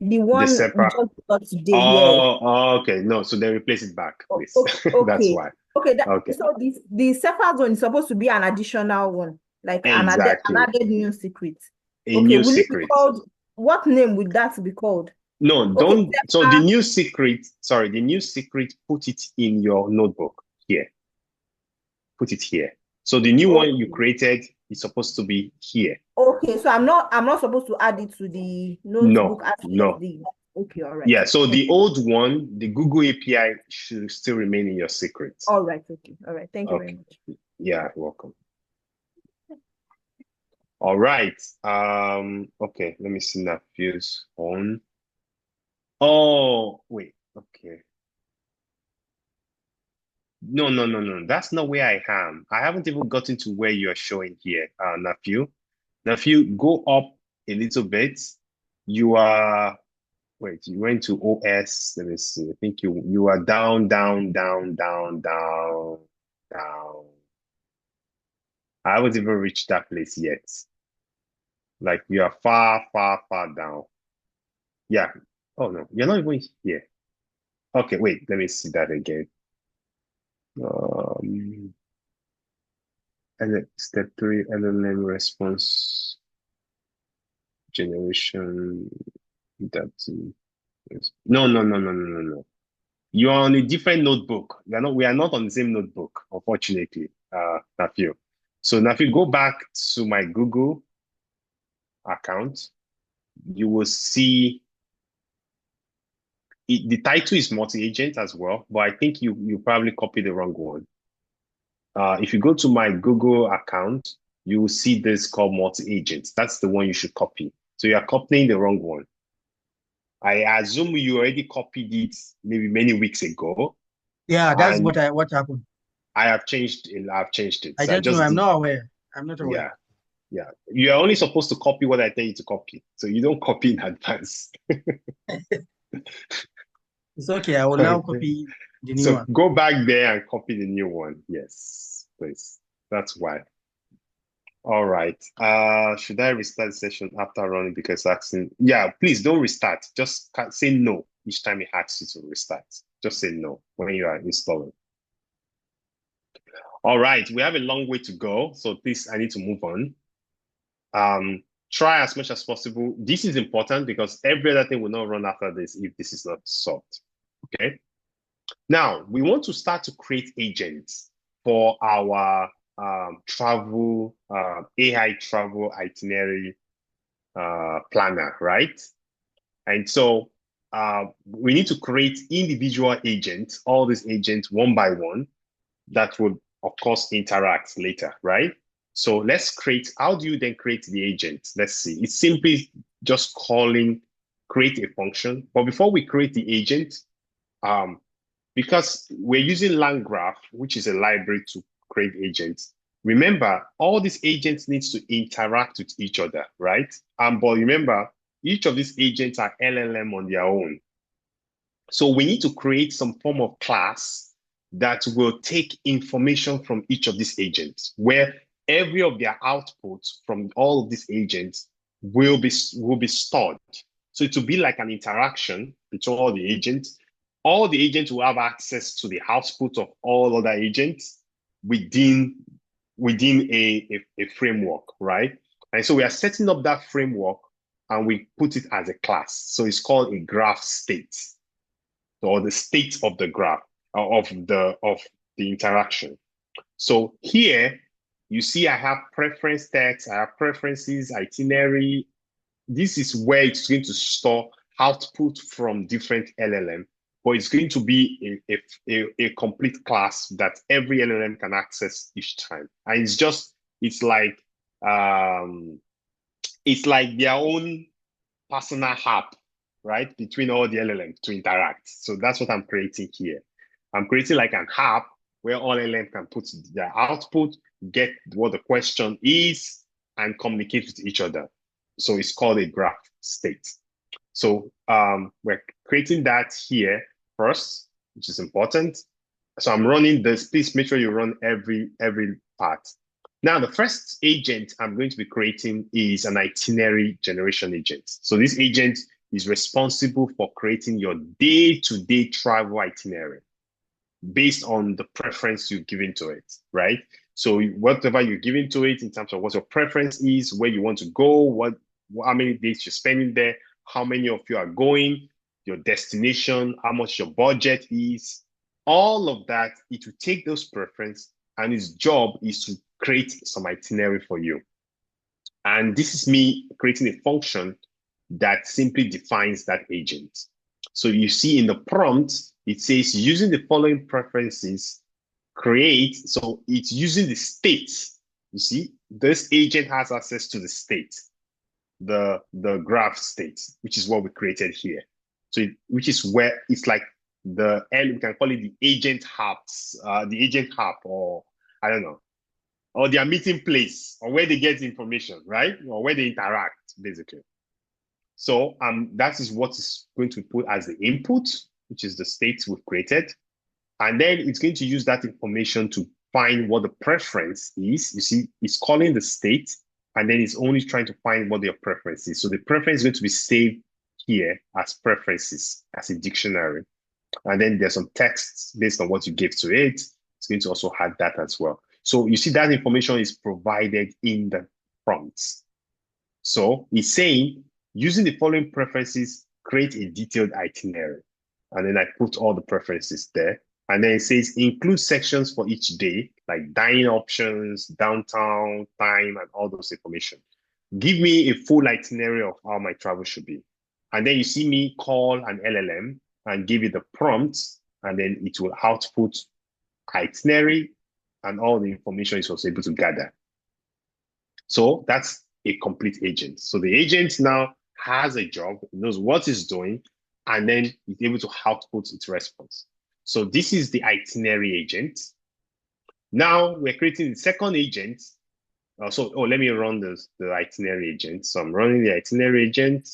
The one we separate. just got today. Yeah. Oh, okay. No, so then replace it back, please. That's Okay. why. Okay. Okay. So the Cephas one is supposed to be an additional one, like an Exactly. added new secret. A Okay. new Will it be secret. called? What name would that be called? No, Okay. don't. So the new secret, sorry, the new secret, put it in your notebook here. Put it here. So the new one you Okay. created is supposed to be here. Okay. So I'm not supposed to add it to the notebook No, as no. the. Okay. All right. Yeah, so Thank the old one, the Google API should still remain in your secret. All right. Okay. All right. Thank you very Okay. much. Yeah, welcome. All right. Okay, let me see that fuse on. Oh, wait. Okay. No, no, no, no. That's not where I am. I haven't even gotten to where you're showing here, Nephew. Nephew, go up a little bit. You are, wait, you went to OS. Let me see. I think you are down, down, down, down, down, down. I haven't even reached that place yet. Like you are far, far, far down. Yeah. Oh no, you're not even here. Okay, wait, let me see that again. And then step three, LLM response generation. That no, no, no, no, no, no, no. You are on a different notebook. We are not on the same notebook, unfortunately, Nafi. So Nafi, go back to my Google account. You will see the title is multi-agent as well, but I think you probably copied the wrong one. If you go to my Google account, you will see this called multi-agent. That's the one you should copy. So you are copying the wrong one. I assume you already copied it maybe many weeks ago, Yeah, that's and what happened. I've changed it. I So I don't know. just I'm did, not aware. I'm not aware. yeah, yeah. You're only supposed to copy what I tell you to copy. So you don't copy in advance. It's okay. I will now copy the new So one. go back there and copy the new one. Yes, please. That's why. All right. Should I restart the session after running because asking? Yeah, please don't restart. Just say no each time it asks you to restart. Just say no when you are installing. All right, we have a long way to go, so please, I need to move on. Try as much as possible. This is important because every other thing will not run after this if this is not solved. Okay. Now we want to start to create agents for our travel AI travel itinerary planner, right? And so we need to create individual agents, all these agents one by one that would, of course, interact later, right? So let's create, how do you then create the agent? Let's see. It's simply just create a function. But before we create the agent, because we're using LangGraph, which is a library to create agents, remember, all these agents needs to interact with each other, right? But remember, each of these agents are LLM on their own. So we need to create some form of class that will take information from each of these agents, where every of their outputs from all of these agents will be stored. So it will be like an interaction between all the agents. All the agents will have access to the output of all other agents within within a framework, right? And so we are setting up that framework and we put it as a class. So it's called a graph state, or the state of the graph, of the interaction. So here you see I have preference text, I have preferences, itinerary. This is where it's going to store output from different LLM, but it's going to be a complete class that every LLM can access each time. And it's like um, it's like their own personal app, right? Between all the LLMs to interact. So that's what I'm creating here. I'm creating like an app where all LLM can put their output, get what the question is, and communicate with each other. So it's called a graph state. So we're creating that here first, which is important. So I'm running this. Please make sure you run every part. Now, the first agent I'm going to be creating is an itinerary generation agent. So this agent is responsible for creating your day-to-day travel itinerary based on the preference you've given to it, right? So whatever you're giving to it in terms of what your preference is, where you want to go, how many days you're spending there, how many of you are going, your destination, how much your budget is, all of that, it will take those preferences and its job is to create some itinerary for you. And this is me creating a function that simply defines that agent. So you see in the prompt, it says using the following preferences, create. So it's using the state. You see, this agent has access to the state, the graph state, which is what we created here. So which is where it's like we can call it the agent apps, the agent app, or I don't know, or their meeting place, or where they get information, right? Or where they interact, basically. So that is what is going to put as the input, which is the state we've created. And then it's going to use that information to find what the preference is. You see, it's calling the state, and then it's only trying to find what their preference is. So the preference is going to be saved here as preferences, as a dictionary. And then there's some text based on what you give to it. It's going to also add that as well. So you see that information is provided in the prompts. So it's saying, using the following preferences, create a detailed itinerary. And then I put all the preferences there. And then it says, include sections for each day, like dining options, downtown, time, and all those information. Give me a full itinerary of how my travel should be. And then you see me call an LLM and give it the prompts, and then it will output itinerary and all the information it was able to gather. So that's a complete agent. So the agent now has a job, knows what it's doing, and then it's able to output its response. So this is the itinerary agent. Now we're creating the second agent. Let me run the itinerary agent. So I'm running the itinerary agent.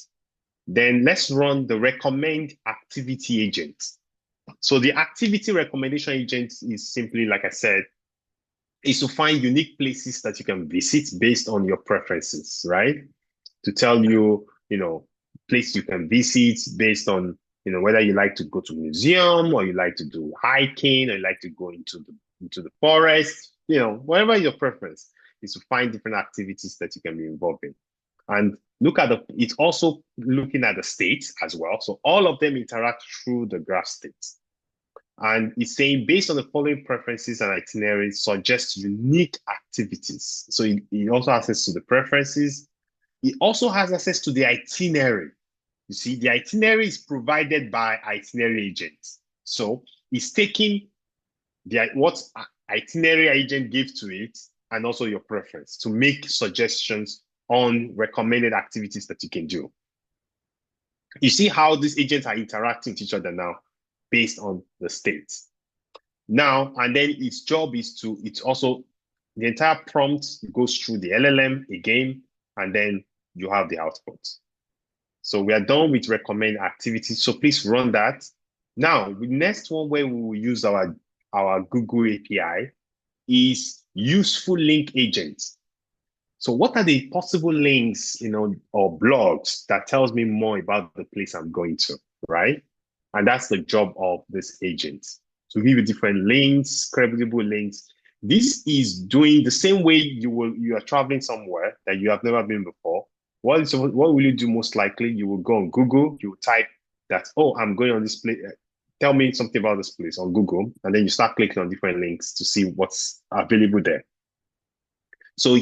Then let's run the recommend activity agent. So the activity recommendation agent is simply, like I said, is to find unique places that you can visit based on your preferences, right? To tell you, place you can visit based on, whether you like to go to museum or you like to do hiking or you like to go into the forest, whatever your preference is, to find different activities that you can be involved in. And it's also looking at the states as well. So all of them interact through the graph states. And it's saying, based on the following preferences and itineraries, suggest unique activities. So it also has access to the preferences. It also has access to the itinerary. You see, the itinerary is provided by itinerary agents. So it's taking what itinerary agent gives to it and also your preference to make suggestions on recommended activities that you can do. You see how these agents are interacting with each other now based on the states. Now, and then its job is the entire prompt goes through the LLM again, and then you have the output. So we are done with recommend activities. So please run that. Now, the next one where we will use our Google API is useful link agents. So what are the possible links, or blogs that tells me more about the place I'm going to, right? And that's the job of this agent, to give you different links, credible links. This is doing the same way you are traveling somewhere that you have never been before. What will you do most likely? You will go on Google, you will type that, oh, I'm going on this place. Tell me something about this place on Google. And then you start clicking on different links to see what's available there. So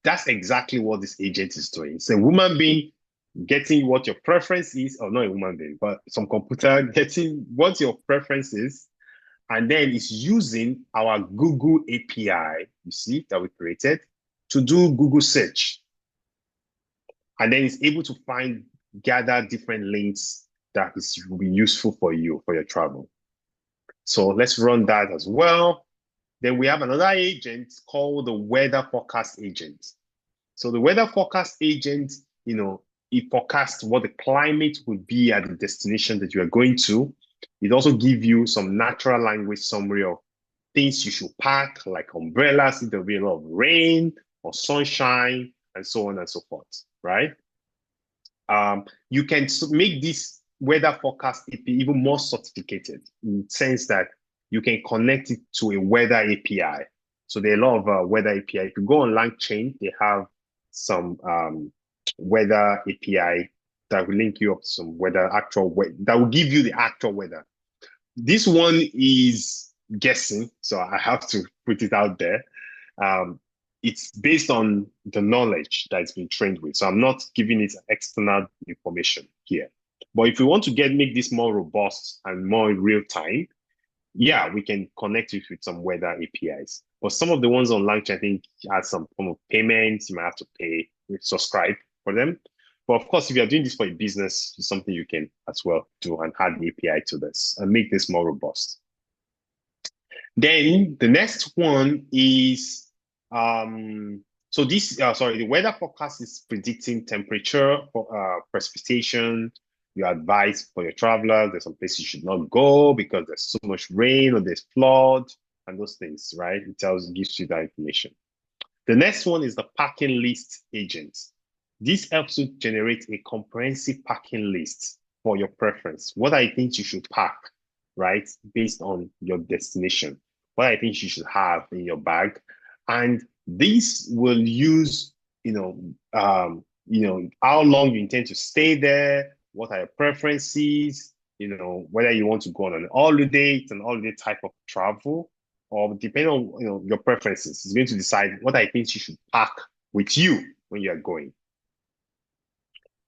that's exactly what this agent is doing. It's a human being getting what your preference is, or not a human being, but some computer getting what your preference is, and then it's using our Google API, you see, that we created to do Google search. And then it's able to gather different links that will be useful for you for your travel. So let's run that as well. Then we have another agent called the weather forecast agent. So the weather forecast agent, it forecasts what the climate would be at the destination that you are going to. It also gives you some natural language summary of things you should pack, like umbrellas if there'll be a lot of rain or sunshine, and so on and so forth, right? You can make this weather forecast API even more sophisticated in the sense that you can connect it to a weather API. So there are a lot of weather API. If you go on LangChain, they have some weather API that will link you up to some that will give you the actual weather. This one is guessing, so I have to put it out there. It's based on the knowledge that it's been trained with. So I'm not giving it external information here. But if we want to make this more robust and more real time, yeah, we can connect it with some weather APIs. But some of the ones on LangChain, I think, has some form of payments. You might have to pay, subscribe for them. But of course, if you're doing this for a business, it's something you can as well do and add the API to this and make this more robust. Then the next one is the weather forecast is predicting temperature, precipitation, your advice for your traveler. There's some places you should not go because there's so much rain or there's flood and those things, right? Gives you that information. The next one is the parking list agent. This helps you generate a comprehensive parking list for your preference. What I think you should park, right? Based on your destination. What I think you should have in your bag. And this will use, how long you intend to stay there, what are your preferences, whether you want to go on an holiday, it's an holiday type of travel, or depending on your preferences, it's going to decide what I think you should pack with you when you are going.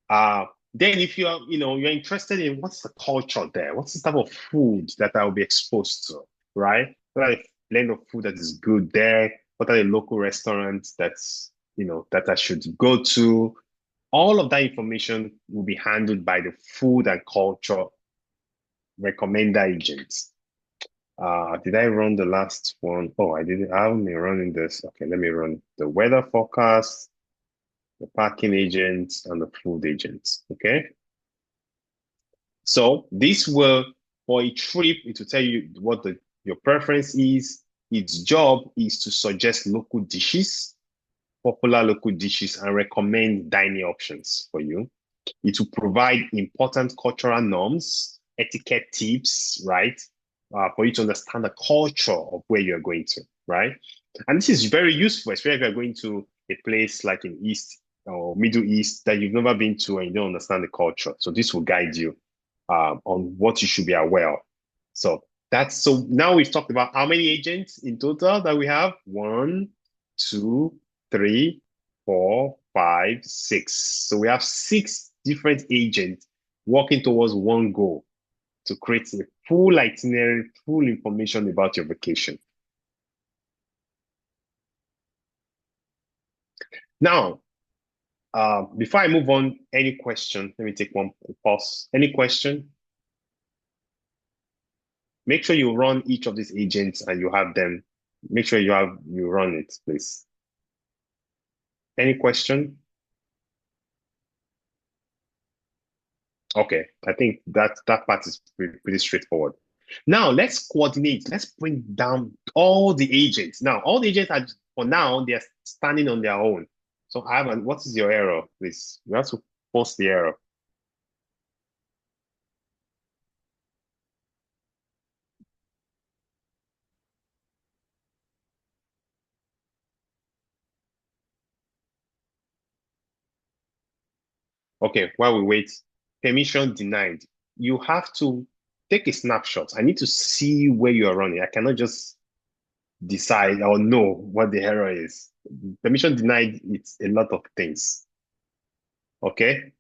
Then if you're interested in what's the culture there, what's the type of food that I will be exposed to, right? What are the blend of food that is good there? What are the local restaurants that I should go to? All of that information will be handled by the food and culture recommender agents. Did I run the last one? Oh, I didn't. I haven't been running this. Okay, let me run the weather forecast, the parking agents, and the food agents. Okay. So this will, for a trip, it will tell you what your preference is. Its job is to suggest local dishes, popular local dishes, and recommend dining options for you. It will provide important cultural norms, etiquette tips, right? For you to understand the culture of where you're going to, right? And this is very useful, especially if you're going to a place like in East or Middle East that you've never been to and you don't understand the culture. So this will guide you on what you should be aware of. So now we've talked about how many agents in total that we have. 1, 2, 3, 4, 5, 6. So we have 6 different agents working towards one goal to create a full itinerary, full information about your vacation. Now, before I move on, any question? Let me take one pause. Any question? Make sure you run each of these agents and you have them. Make sure you run it, please. Any question? Okay, I think that part is pretty straightforward. Now let's coordinate. Let's bring down all the agents. Now, all the agents are, for now, they're standing on their own. So what is your error, please? You have to post the error. Okay, while we wait, permission denied. You have to take a snapshot. I need to see where you are running. I cannot just decide or know what the error is. Permission denied, it's a lot of things. Okay.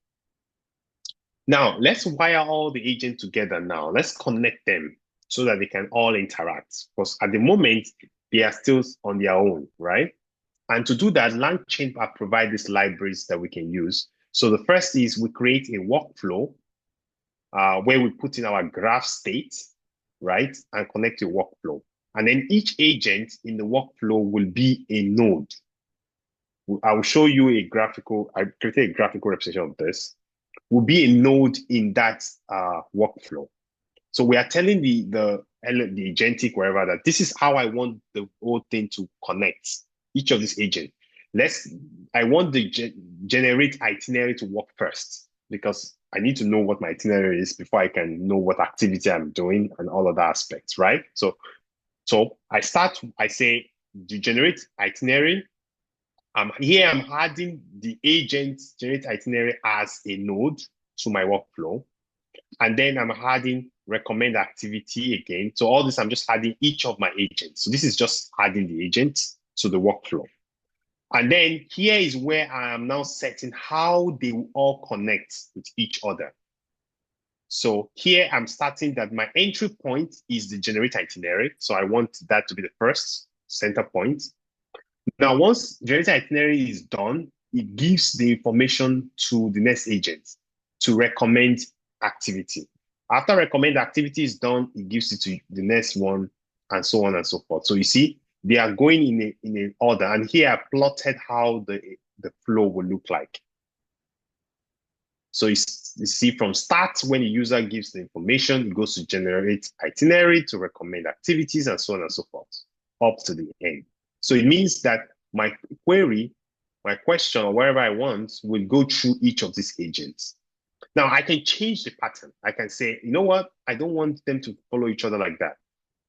Now, let's wire all the agents together now. Let's connect them so that they can all interact. Because at the moment, they are still on their own, right? And to do that, LangChain provide these libraries that we can use. So the first is we create a workflow where we put in our graph state, right? And connect to workflow. And then each agent in the workflow will be a node. I will show you I created a graphical representation of this. Will be a node in that workflow. So we are telling the agentic wherever that this is how I want the whole thing to connect each of these agents. I want the generate itinerary to work first because I need to know what my itinerary is before I can know what activity I'm doing and all other aspects, right? So I say the generate itinerary. Here I'm adding the agent generate itinerary as a node to my workflow. And then I'm adding recommend activity again. So all this, I'm just adding each of my agents. So this is just adding the agents to the workflow. And then here is where I am now setting how they will all connect with each other. So here I'm starting that my entry point is the generate itinerary. So I want that to be the first center point. Now, once generate itinerary is done, it gives the information to the next agent to recommend activity. After recommend activity is done, it gives it to the next one, and so on and so forth. So you see, they are going in an order. And here I plotted how the flow will look like. So you see from start, when the user gives the information, it goes to generate itinerary, to recommend activities, and so on and so forth, up to the end. So it means that my query, my question, or wherever I want, will go through each of these agents. Now, I can change the pattern. I can say, you know what? I don't want them to follow each other like that.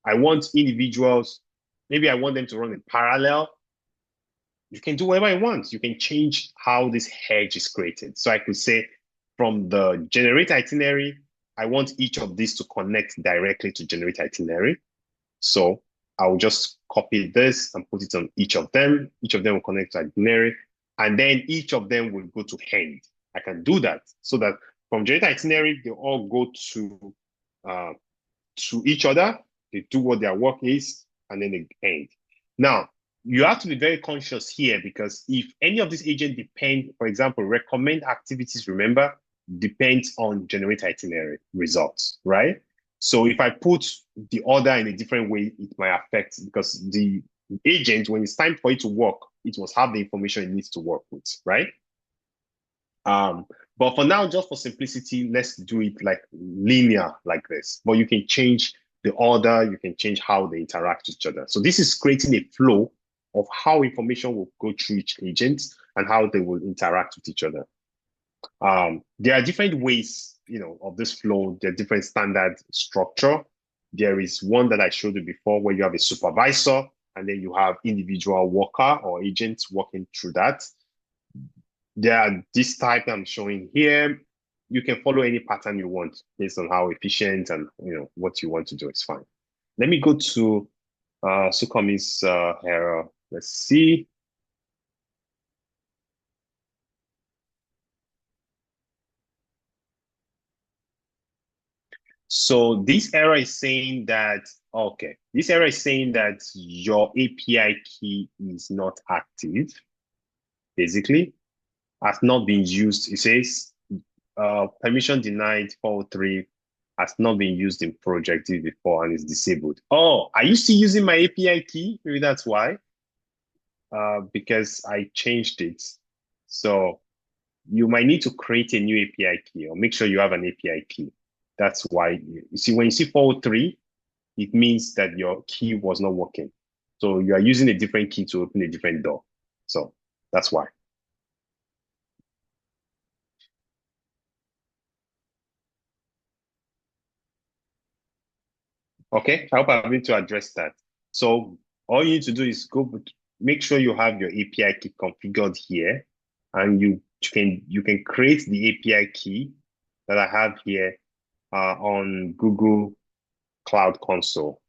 I want individuals. Maybe I want them to run in parallel. You can do whatever you want. You can change how this hedge is created. So I could say from the generate itinerary, I want each of these to connect directly to generate itinerary. So I'll just copy this and put it on each of them. Each of them will connect to itinerary. And then each of them will go to end. I can do that so that from generate itinerary, they all go to each other. They do what their work is, and then they end. Now, you have to be very conscious here because if any of these agents depend, for example, recommend activities, remember, depends on generate itinerary results, right? So if I put the order in a different way, it might affect because the agent, when it's time for it to work, it must have the information it needs to work with, right? But for now, just for simplicity, let's do it like linear like this. But you can change the order, you can change how they interact with each other. So this is creating a flow of how information will go through each agent and how they will interact with each other. There are different ways, of this flow. There are different standard structure. There is one that I showed you before where you have a supervisor and then you have individual worker or agents working through that. There are this type I'm showing here. You can follow any pattern you want based on how efficient and what you want to do. It's fine. Let me go to Sukomi's error. Let's see. So this error is saying that, okay, this error is saying that your API key is not active, basically, has not been used. It says permission denied 403 has not been used in project before and is disabled. Oh, are you still using my API key? Maybe that's why. Because I changed it. So you might need to create a new API key or make sure you have an API key. That's why you see when you see 403, it means that your key was not working. So you are using a different key to open a different door. So that's why. Okay, I hope I'm able to address that. So all you need to do is make sure you have your API key configured here, and you you can create the API key that I have here on Google Cloud Console.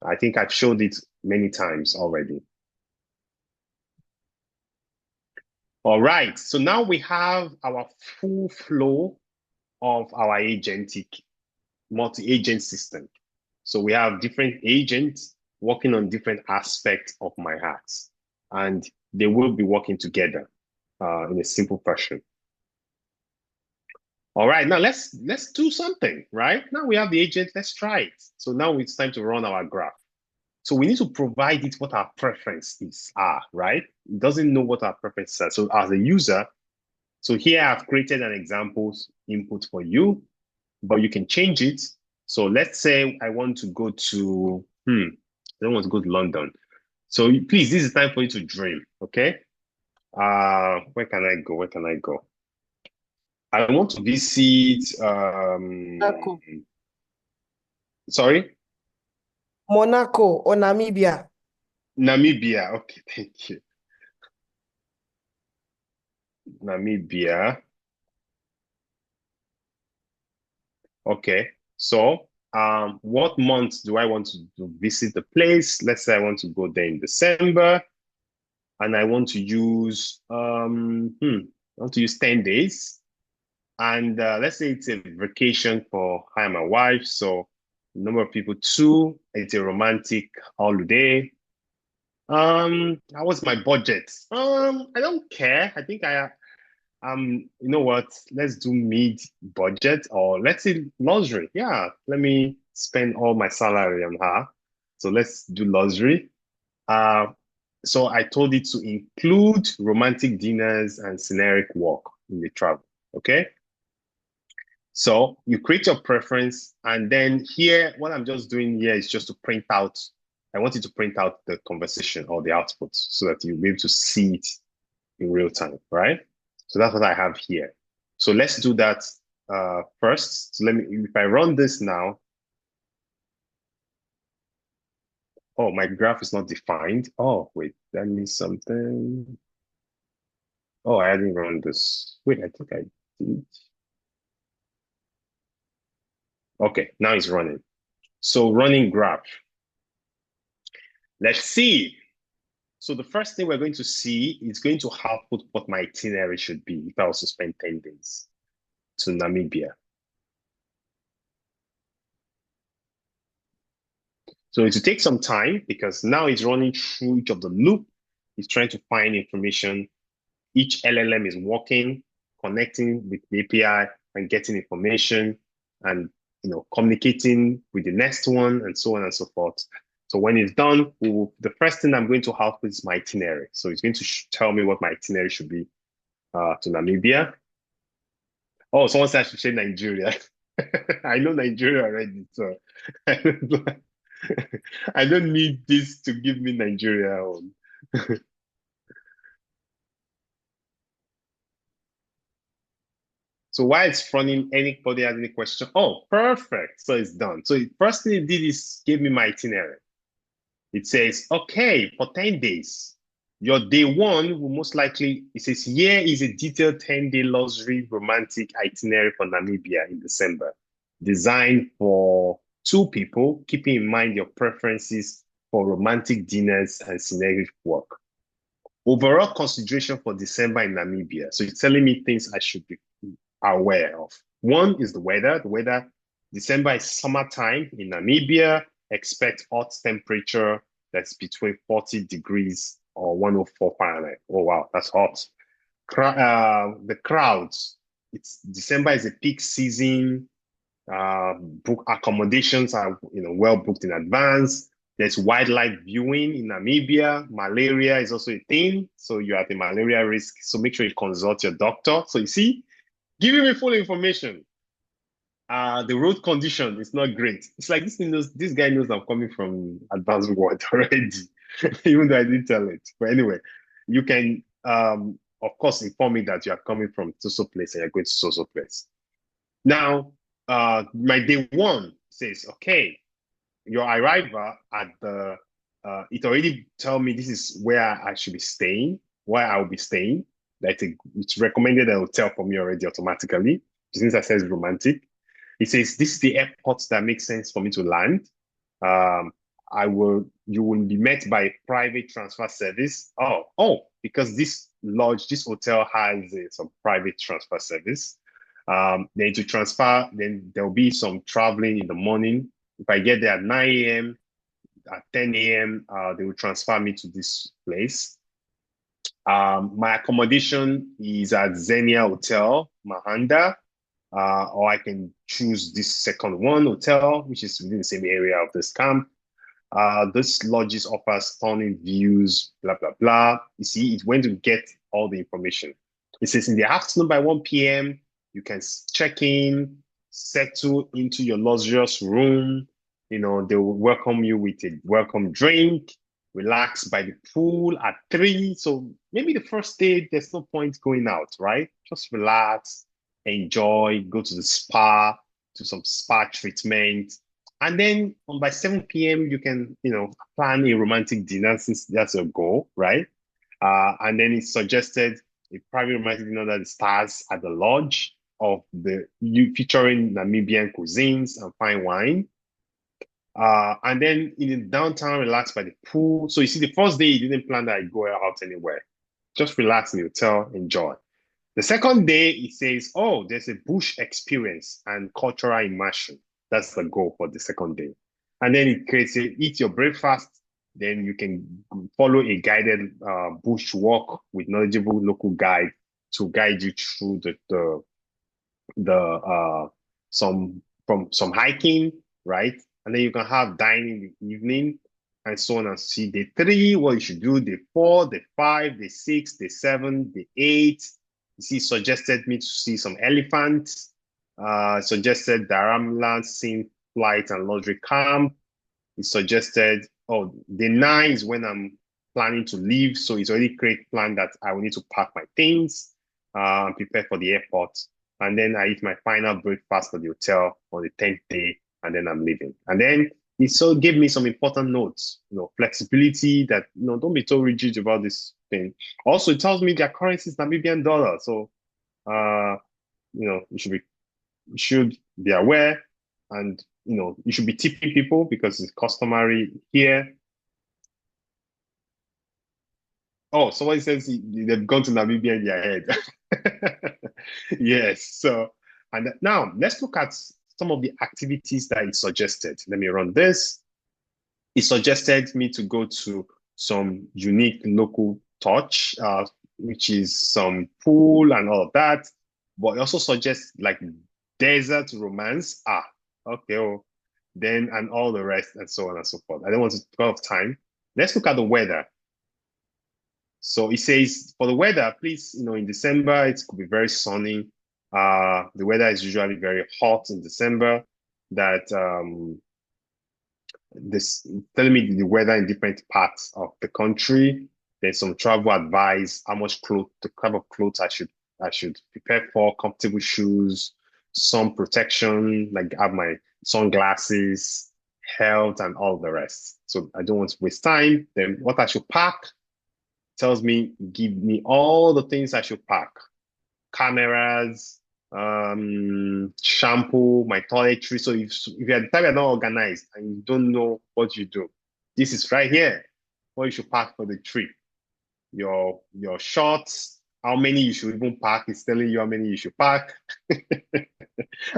I think I've showed it many times already. All right, so now we have our full flow of our agentic multi-agent system. So we have different agents working on different aspects of my heart, and they will be working together in a simple fashion. All right, now let's do something, right? Now we have the agent, let's try it. So now it's time to run our graph. So we need to provide it what our preferences are, right? It doesn't know what our preferences are. So as a user, so here I've created an example input for you, but you can change it. So let's say I want to go to, I don't want to go to London. So please, this is time for you to dream, okay? Where can I go? Where can I go? I want to visit, Monaco. sorry? Monaco or Namibia. Namibia. Okay, thank you. Namibia. Okay, so what month do I want to visit the place? Let's say I want to go there in December, and I want to use I want to use 10 days. And let's say it's a vacation for I and my wife. So number of people, two, it's a romantic holiday. How was my budget? I don't care. I think you know what? Let's do mid budget, or let's say luxury. Yeah, let me spend all my salary on her. So let's do luxury. Uh, so I told it to include romantic dinners and scenic walk in the travel. Okay. So you create your preference, and then here, what I'm just doing here is just to print out. I want you to print out the conversation or the output so that you'll be able to see it in real time, right? So that's what I have here. So let's do that first. So if I run this now, oh, my graph is not defined. Oh, wait, that means something. Oh, I didn't run this. Wait, I think I did. Okay, now it's running. So running graph. Let's see. So the first thing we're going to see is going to output what my itinerary should be if I was to spend 10 days to Namibia. So it will take some time because now it's running through each of the loop. It's trying to find information. Each LLM is working, connecting with the API and getting information and communicating with the next one and so on and so forth. So when it's done, the first thing I'm going to output is my itinerary. So it's going to tell me what my itinerary should be to Namibia. Oh, someone said I should say Nigeria. I know Nigeria already, so I don't need this to give me Nigeria. So while it's running, anybody has any question? Oh, perfect. So it's done. So the first thing it did is give me my itinerary. It says, okay, for 10 days, your day one will most likely, it says, here is a detailed 10-day luxury romantic itinerary for Namibia in December, designed for two people, keeping in mind your preferences for romantic dinners and scenic walk. Overall consideration for December in Namibia. So it's telling me things I should be aware of. One is the weather. The weather, December is summertime in Namibia. Expect hot temperature that's between 40 degrees or 104 Fahrenheit. Oh, wow, that's hot. The crowds, December is a peak season. Book accommodations are well booked in advance. There's wildlife viewing in Namibia. Malaria is also a thing. So you're at a malaria risk. So make sure you consult your doctor. So you see, giving me full information. The road condition is not great. It's like this guy knows I'm coming from advanced world already, even though I didn't tell it. But anyway, you can of course inform me that you are coming from so place and you're going to so place. Now, my day one says, okay, your arrival at it already tell me this is where I should be staying, where I will be staying. it's recommended a hotel for me already automatically, since I said it's romantic. It says this is the airport that makes sense for me to land. Um, you will be met by a private transfer service. Because this hotel has some private transfer service. Then to transfer, then there'll be some traveling in the morning. If I get there at 9 a.m., at 10 a.m., they will transfer me to this place. My accommodation is at Xenia Hotel, Mahanda, or I can choose this second one hotel, which is within the same area of this camp. This lodges offers stunning views, blah, blah, blah. You see, it's going to get all the information. It says in the afternoon by 1 p.m., you can check in, settle into your luxurious room. You know, they will welcome you with a welcome drink, relax by the pool at 3. So maybe the first day, there's no point going out, right? Just relax, enjoy, go to the spa, do some spa treatment. And then by 7 p.m., you can, plan a romantic dinner since that's your goal, right? And then it's suggested a private romantic dinner that starts at the lodge of you featuring Namibian cuisines and fine wine. And then in the downtown, relax by the pool. So you see, the first day you didn't plan that I go out anywhere. Just relax in the hotel, enjoy. The second day, it says, oh, there's a bush experience and cultural immersion. That's the goal for the second day. And then it creates eat your breakfast. Then you can follow a guided bush walk with knowledgeable local guide to guide you through some hiking, right? And then you can have dining in the evening and so on and see. Day 3, what you should do. Day 4, day 5, day 6, day 7, day 8. You see, suggested me to see some elephants. Suggested Dharamland, scene flight and luxury camp. It suggested, day 9 is when I'm planning to leave. So it's already create plan that I will need to pack my things, and prepare for the airport. And then I eat my final breakfast at the hotel on the 10th day, and then I'm leaving. And then it so gave me some important notes, flexibility that, don't be so rigid about this thing. Also, it tells me their currency is Namibian dollar. So, you should be aware, and, you should be tipping people because it's customary here. Oh, somebody says they've gone to Namibia in their head. Yes. So, and now let's look at some of the activities that it suggested. Let me run this. It suggested me to go to some unique local touch, which is some pool and all of that. But it also suggests like desert romance. Okay. Then and all the rest and so on and so forth. I don't want to go off time. Let's look at the weather. So it says for the weather, please, in December, it could be very sunny. The weather is usually very hot in December. That this telling me the weather in different parts of the country. There's some travel advice, how much clothes, the kind of clothes I should prepare for, comfortable shoes, sun protection, like have my sunglasses, health, and all the rest. So I don't want to waste time. Then what I should pack tells me, give me all the things I should pack. Cameras, shampoo, my toiletry. So if you're the type you're not organized and you don't know what you do, this is right here what you should pack for the trip. Your shorts, how many you should even pack. It's telling you how many you should pack.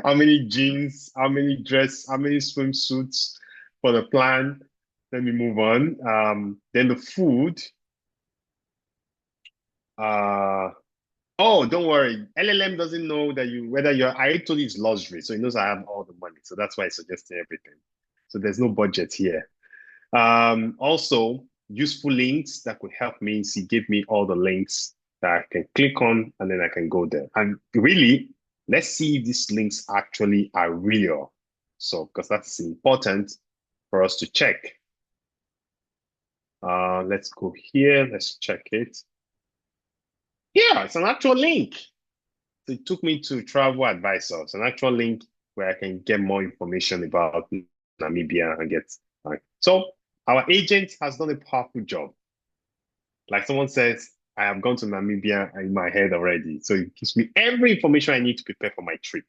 How many jeans, how many dress, how many swimsuits for the plan. Let me move on. Then the food. Oh, don't worry. LLM doesn't know that I told you it's luxury, so it knows I have all the money. So that's why it's suggesting everything. So there's no budget here. Also, useful links that could help me. See, give me all the links that I can click on, and then I can go there. And really, let's see if these links actually are real. So, because that's important for us to check. Let's go here. Let's check it. Yeah, it's an actual link. So it took me to Travel Advisor. It's an actual link where I can get more information about Namibia and get. So our agent has done a powerful job. Like someone says, I have gone to Namibia in my head already. So it gives me every information I need to prepare for my trip.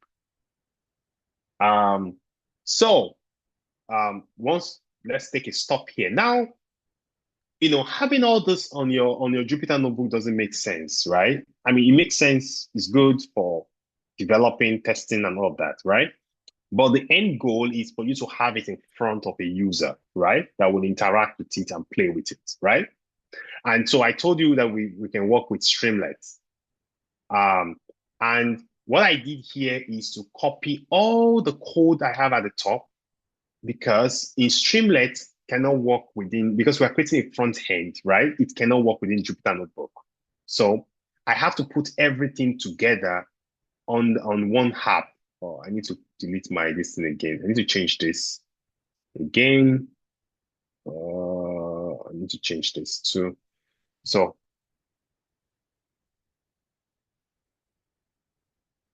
Um, so once let's take a stop here. Now, having all this on your Jupyter notebook doesn't make sense, right? I mean, it makes sense, it's good for developing, testing, and all of that, right? But the end goal is for you to have it in front of a user, right? That will interact with it and play with it, right? And so I told you that we can work with Streamlets. And what I did here is to copy all the code I have at the top because in Streamlit cannot work within, because we're creating a front end, right? It cannot work within Jupyter Notebook. So I have to put everything together on one app. Oh, I need to delete this thing again. I need to change this again. I need to change this too. So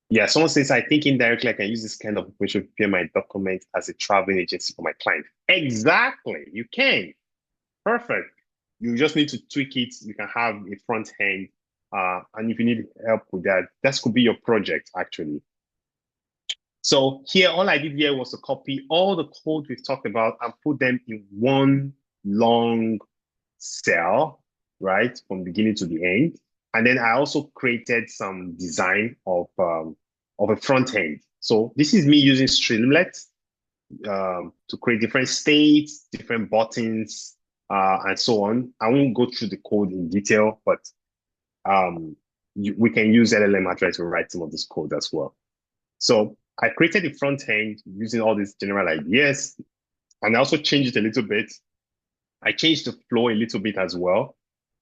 yeah, someone says, I think indirectly I can use this kind of information to prepare my document as a traveling agency for my client. Exactly, you can. Perfect. You just need to tweak it. You can have a front end. And if you need help with that, that could be your project actually. So here, all I did here was to copy all the code we've talked about and put them in one long cell, right? From beginning to the end. And then I also created some design of a front end. So this is me using Streamlit to create different states, different buttons, and so on. I won't go through the code in detail, but we can use LLM Atlas to write some of this code as well. So I created the front end using all these general ideas, and I also changed it a little bit. I changed the flow a little bit as well.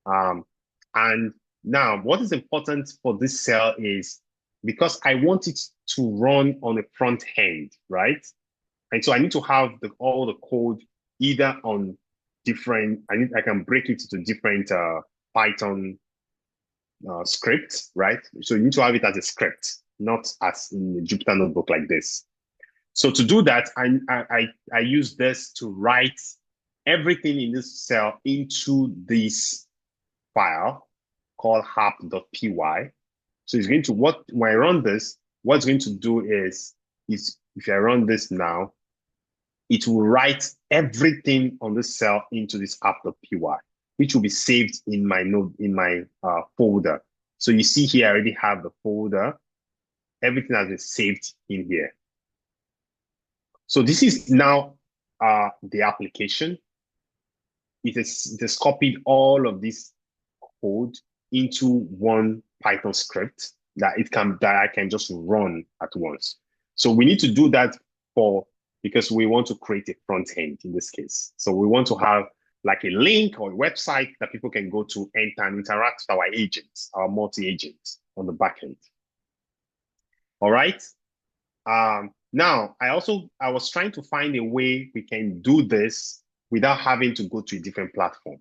And now what is important for this cell is because I want it to run on the front end, right? And so I need to have all the code either on different, I can break it into different Python scripts, right? So you need to have it as a script, not as in a Jupyter notebook like this. So to do that, I use this to write everything in this cell into this file called app.py. So it's going to, when I run this, what it's going to do is if I run this now, it will write everything on this cell into this app.py, which will be saved in my node, in my folder. So you see here, I already have the folder. Everything has been saved in here. So this is now the application. It has copied all of this code into one Python script that I can just run at once. So we need to do that because we want to create a front end in this case. So we want to have like a link or a website that people can go to enter and interact with our agents, our multi-agents on the back end. All right. Now, I was trying to find a way we can do this without having to go to a different platform,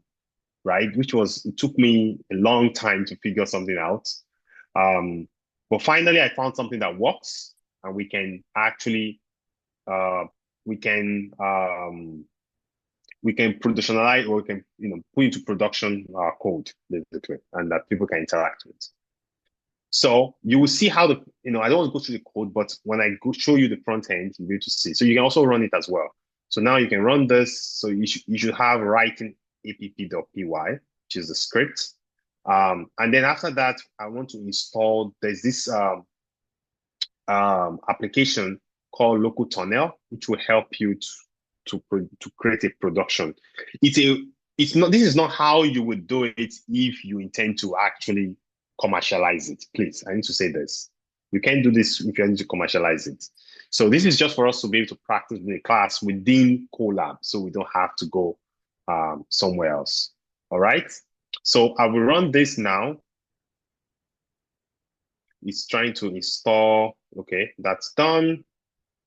right? It took me a long time to figure something out. But finally, I found something that works, and we can actually we can productionalize, or we can put into production code basically, and that people can interact with. So you will see how I don't want to go through the code, but when I show you the front end, you'll be able to see. So you can also run it as well. So now you can run this. So you should have writing app.py, which is the script. And then after that, I want to install, there's this application called Local Tunnel, which will help you to create a production. This is not how you would do it if you intend to actually commercialize it. Please, I need to say this. You can't do this if you need to commercialize it. So this is just for us to be able to practice in the class within Colab, so we don't have to go somewhere else. All right. So I will run this now. It's trying to install. Okay, that's done.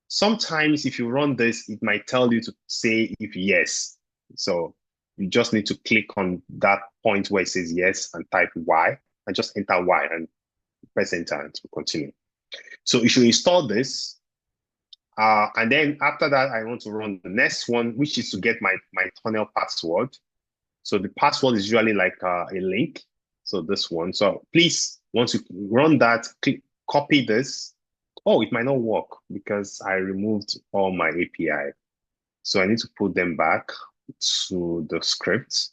Sometimes if you run this, it might tell you to say if yes. So you just need to click on that point where it says yes and type Y, and just enter Y and press enter and to continue. So you should install this. And then after that, I want to run the next one, which is to get my tunnel password. So the password is usually like a link. So this one. So please, once you run that, click, copy this. Oh, it might not work because I removed all my API. So I need to put them back to the script.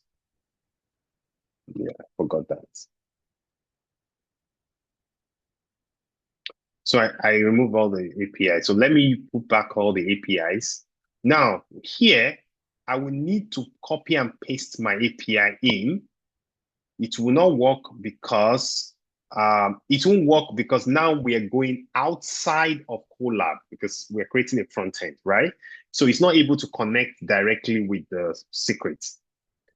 Yeah, I forgot that. So I remove all the APIs. So let me put back all the APIs. Now, here, I will need to copy and paste my API in. It will not work because it won't work because now we are going outside of Colab because we're creating a front end, right? So it's not able to connect directly with the secrets.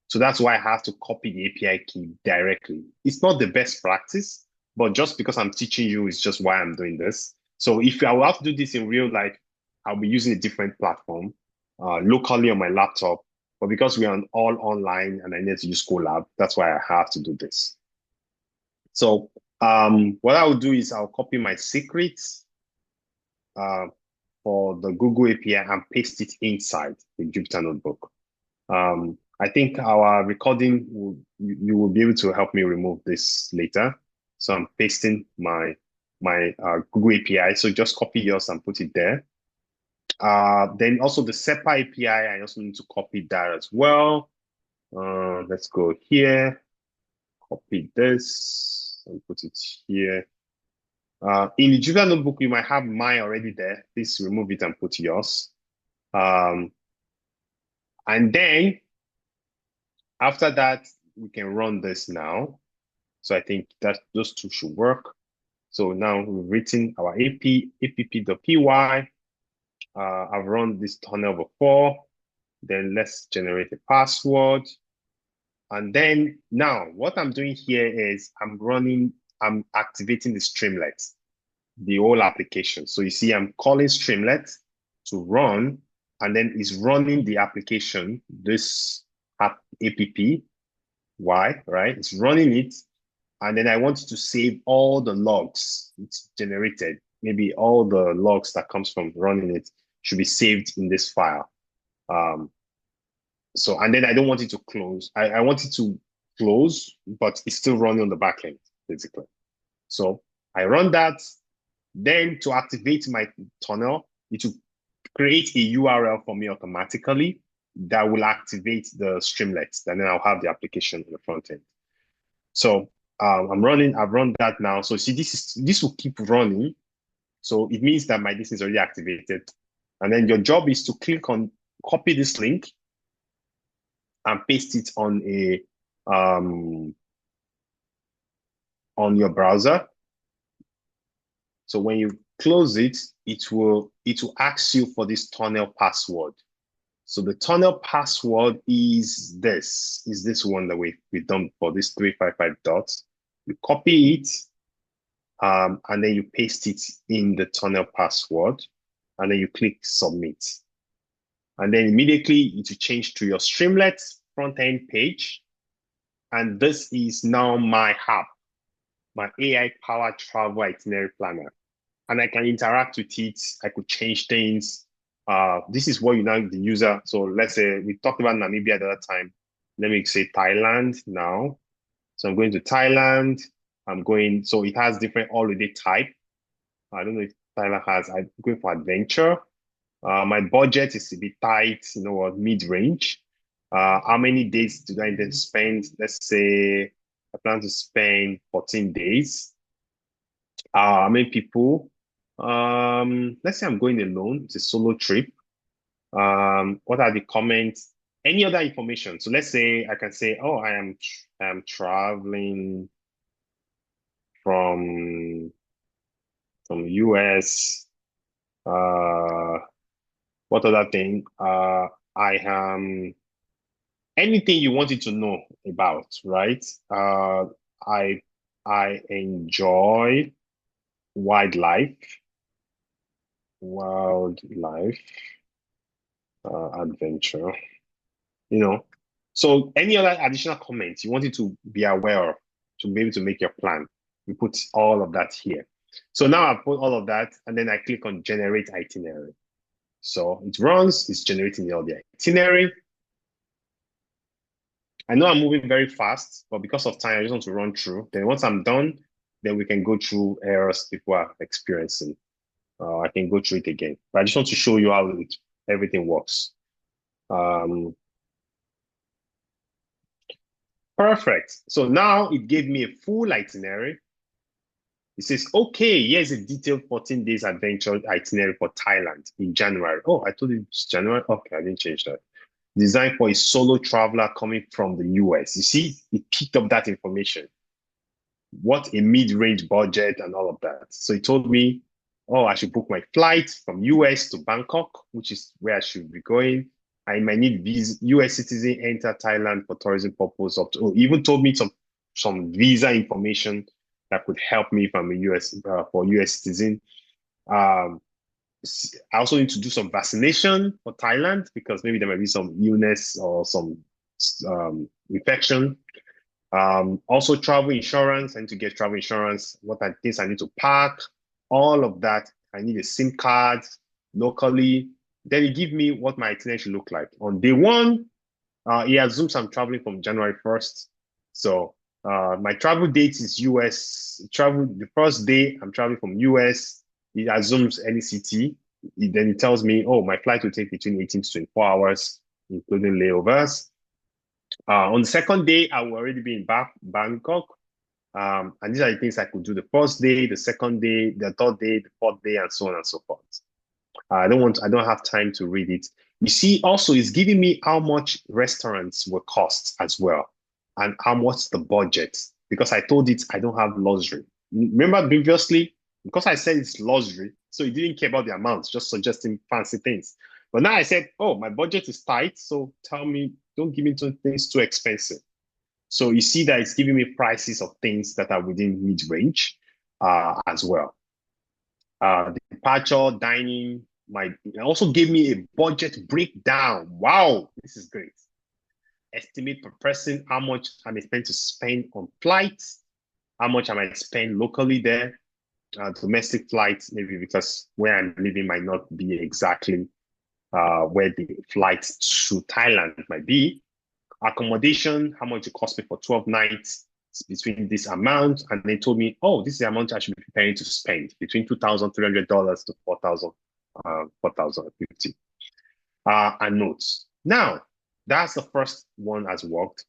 So that's why I have to copy the API key directly. It's not the best practice, but just because I'm teaching you is just why I'm doing this. So if I will have to do this in real life, I'll be using a different platform locally on my laptop. But because we're all online and I need to use Colab, that's why I have to do this. So what I will do is I'll copy my secrets for the Google API and paste it inside the Jupyter Notebook. I think our recording, you will be able to help me remove this later. So I'm pasting my Google API. So just copy yours and put it there. Then also the SEPA API, I also need to copy that as well. Let's go here, copy this and put it here. In the Jupyter Notebook, you might have mine already there. Please remove it and put yours. And then after that, we can run this now. So I think that those two should work. So now we've written our app.py. I've run this tunnel before. Then let's generate a password. And then now what I'm doing here is I'm activating the Streamlet, the whole application. So you see, I'm calling Streamlet to run, and then it's running the application, this app, right? It's running it. And then I want to save all the logs it's generated. Maybe all the logs that comes from running it should be saved in this file. And then I don't want it to close. I want it to close, but it's still running on the back end, basically. So I run that. Then to activate my tunnel, it will create a URL for me automatically that will activate the Streamlets. And then I'll have the application in the front end. So I've run that now. So see, this will keep running. So it means that my this is already activated. And then your job is to click on, copy this link and paste it on on your browser. So when you close it, it will ask you for this tunnel password. So the tunnel password is this one that we've done for this 355 dots. You copy it, and then you paste it in the tunnel password, and then you click submit. And then immediately it will change to your Streamlet front-end page. And this is now my app, my AI-powered travel itinerary planner. And I can interact with it. I could change things. This is what you know the user. So let's say we talked about Namibia the other time. Let me say Thailand now. So I'm going to Thailand. So it has different holiday type. I don't know if Thailand has, I'm going for adventure. My budget is a bit tight, mid-range. How many days do I intend to spend? Let's say I plan to spend 14 days. How many people? Let's say I'm going alone. It's a solo trip. What are the comments? Any other information? So let's say I can say, oh, I am traveling from US. What other thing? I am anything you wanted to know about, right? I I enjoy wildlife, wildlife adventure. So any other additional comments you wanted to be aware of to be able to make your plan, you put all of that here. So now I've put all of that, and then I click on generate itinerary. So it runs, it's generating all the itinerary. I know I'm moving very fast, but because of time, I just want to run through. Then once I'm done, then we can go through errors people are experiencing. I can go through it again. But I just want to show you how everything works. Perfect. So now it gave me a full itinerary. It says, okay, here's a detailed 14 days adventure itinerary for Thailand in January. Oh, I told you it's January. Okay, I didn't change that. Designed for a solo traveler coming from the US. You see, it picked up that information. What a mid-range budget and all of that. So he told me, oh, I should book my flight from US to Bangkok, which is where I should be going. I might need visa, US citizen enter Thailand for tourism purpose. Oh, he even told me some visa information that could help me if I'm a US for US citizen. Um, I also need to do some vaccination for Thailand because maybe there might be some illness or some infection. Also travel insurance. I need to get travel insurance. What are things I need to pack? All of that. I need a SIM card locally. Then he give me what my itinerary should look like. On day one, he assumes I'm traveling from January 1st. So my travel date is US. Travel the first day I'm traveling from US. He assumes any city. Then he tells me, oh, my flight will take between 18 to 24 hours, including layovers. On the second day, I will already be in Bangkok. And these are the things I could do the first day, the second day, the third day, the fourth day, and so on and so forth. I don't have time to read it. You see, also, it's giving me how much restaurants will cost as well, and how much the budget, because I told it I don't have luxury. Remember previously, because I said it's luxury, so he didn't care about the amounts, just suggesting fancy things. But now I said, oh, my budget is tight, so tell me, don't give me things too expensive. So you see that it's giving me prices of things that are within mid-range as well. Departure, dining, it also gave me a budget breakdown. Wow, this is great. Estimate per person how much I may spend to spend on flights, how much I might spend locally there, domestic flights, maybe because where I'm living might not be exactly where the flights to Thailand might be. Accommodation, how much it cost me for 12 nights between this amount. And they told me, oh, this is the amount I should be preparing to spend between $2,300 to $4,050. And notes. Now, that's the first one has worked.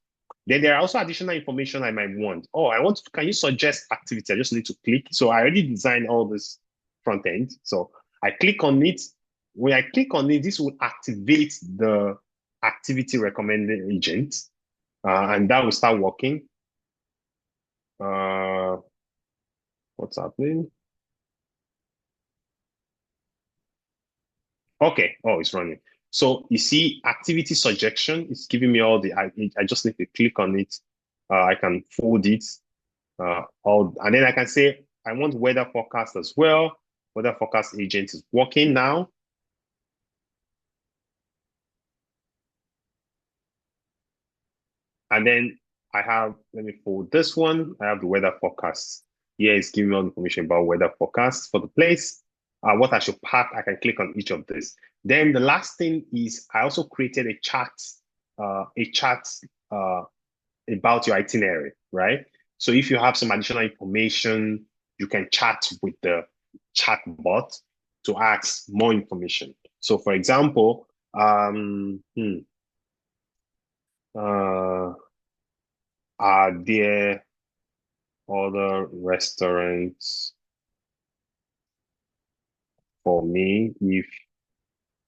Then there are also additional information I might want. Oh, can you suggest activity? I just need to click. So I already designed all this front end. So I click on it. When I click on it, this will activate the activity recommended agent, and that will start working. What's happening? Okay. Oh, it's running. So you see activity suggestion. It's giving me all I just need to click on it. I can fold it, and then I can say, I want weather forecast as well. Weather forecast agent is working now. And then let me fold this one. I have the weather forecast. Here it's giving me all the information about weather forecast for the place. What I should pack, I can click on each of this. Then the last thing is I also created a chart about your itinerary, right? So if you have some additional information, you can chat with the chat bot to ask more information. So for example, are there other restaurants for me if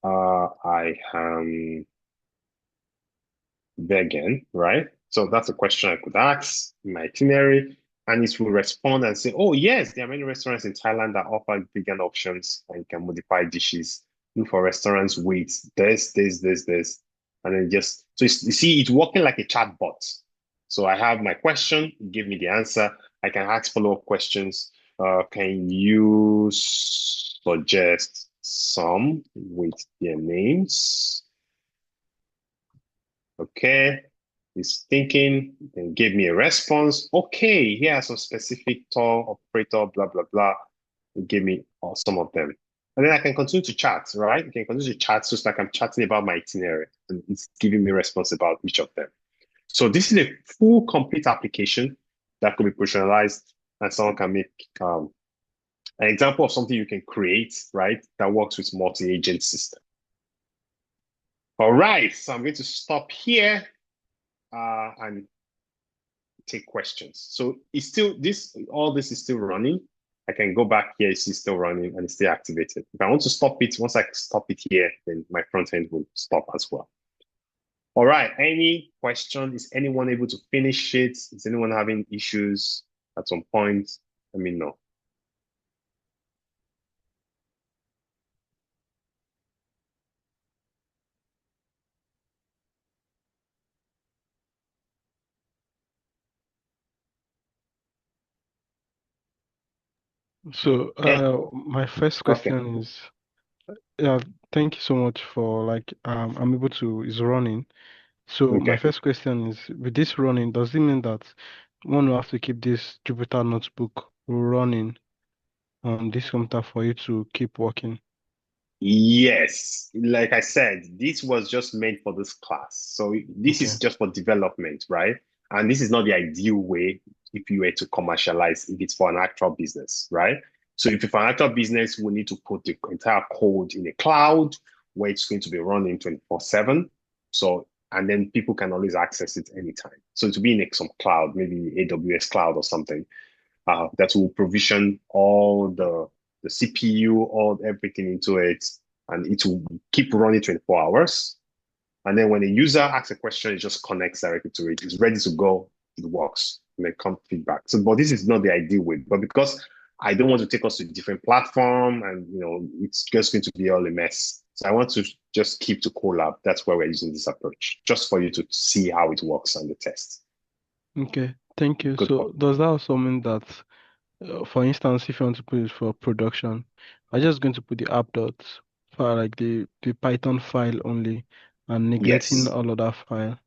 I am vegan, right? So that's a question I could ask in my itinerary, and it will respond and say, oh, yes, there are many restaurants in Thailand that offer vegan options and you can modify dishes. Look for restaurants with this. And then so you see, it's working like a chat bot. So I have my question, give me the answer. I can ask follow-up questions. Can you suggest some with their names? Okay, he's thinking and gave me a response. Okay, here are some specific tour operator, blah, blah, blah. He gave me some of them. And then I can continue to chat, right? I can continue to chat just like I'm chatting about my itinerary, and it's giving me response about each of them. So this is a full, complete application that could be personalized, and someone can make an example of something you can create, right? That works with multi-agent system. All right, so I'm going to stop here and take questions. So it's still all this is still running. I can go back here, it's still running and it's still activated. If I want to stop it, once I stop it here, then my front end will stop as well. All right, any question? Is anyone able to finish it? Is anyone having issues at some point? Let me know. So, Eh, my first okay. question is, yeah, thank you so much for like, I'm able to, is running. So my Okay. first question is, with this running, does it mean that one will have to keep this Jupyter notebook running on this computer for you to keep working? Yes, like I said, this was just meant for this class. So this Okay. is just for development, right? And this is not the ideal way if you were to commercialize, if it's for an actual business, right? So if it's for an actual business, we need to put the entire code in a cloud where it's going to be running 24/7. So, and then people can always access it anytime. So to be in some cloud, maybe AWS cloud or something, that will provision all the CPU, all everything into it, and it will keep running 24 hours. And then when a user asks a question, it just connects directly to it. It's ready to go. It works. And then come feedback. So, but this is not the ideal way. But because I don't want to take us to a different platform, and it's just going to be all a mess. So I want to just keep to Colab. That's why we're using this approach, just for you to see how it works on the test. Okay. Thank you. Good So point. does that also mean that, for instance, if you want to put it for production, I'm just going to put the app dots file, like the Python file only, and neglecting Yes. all of that file?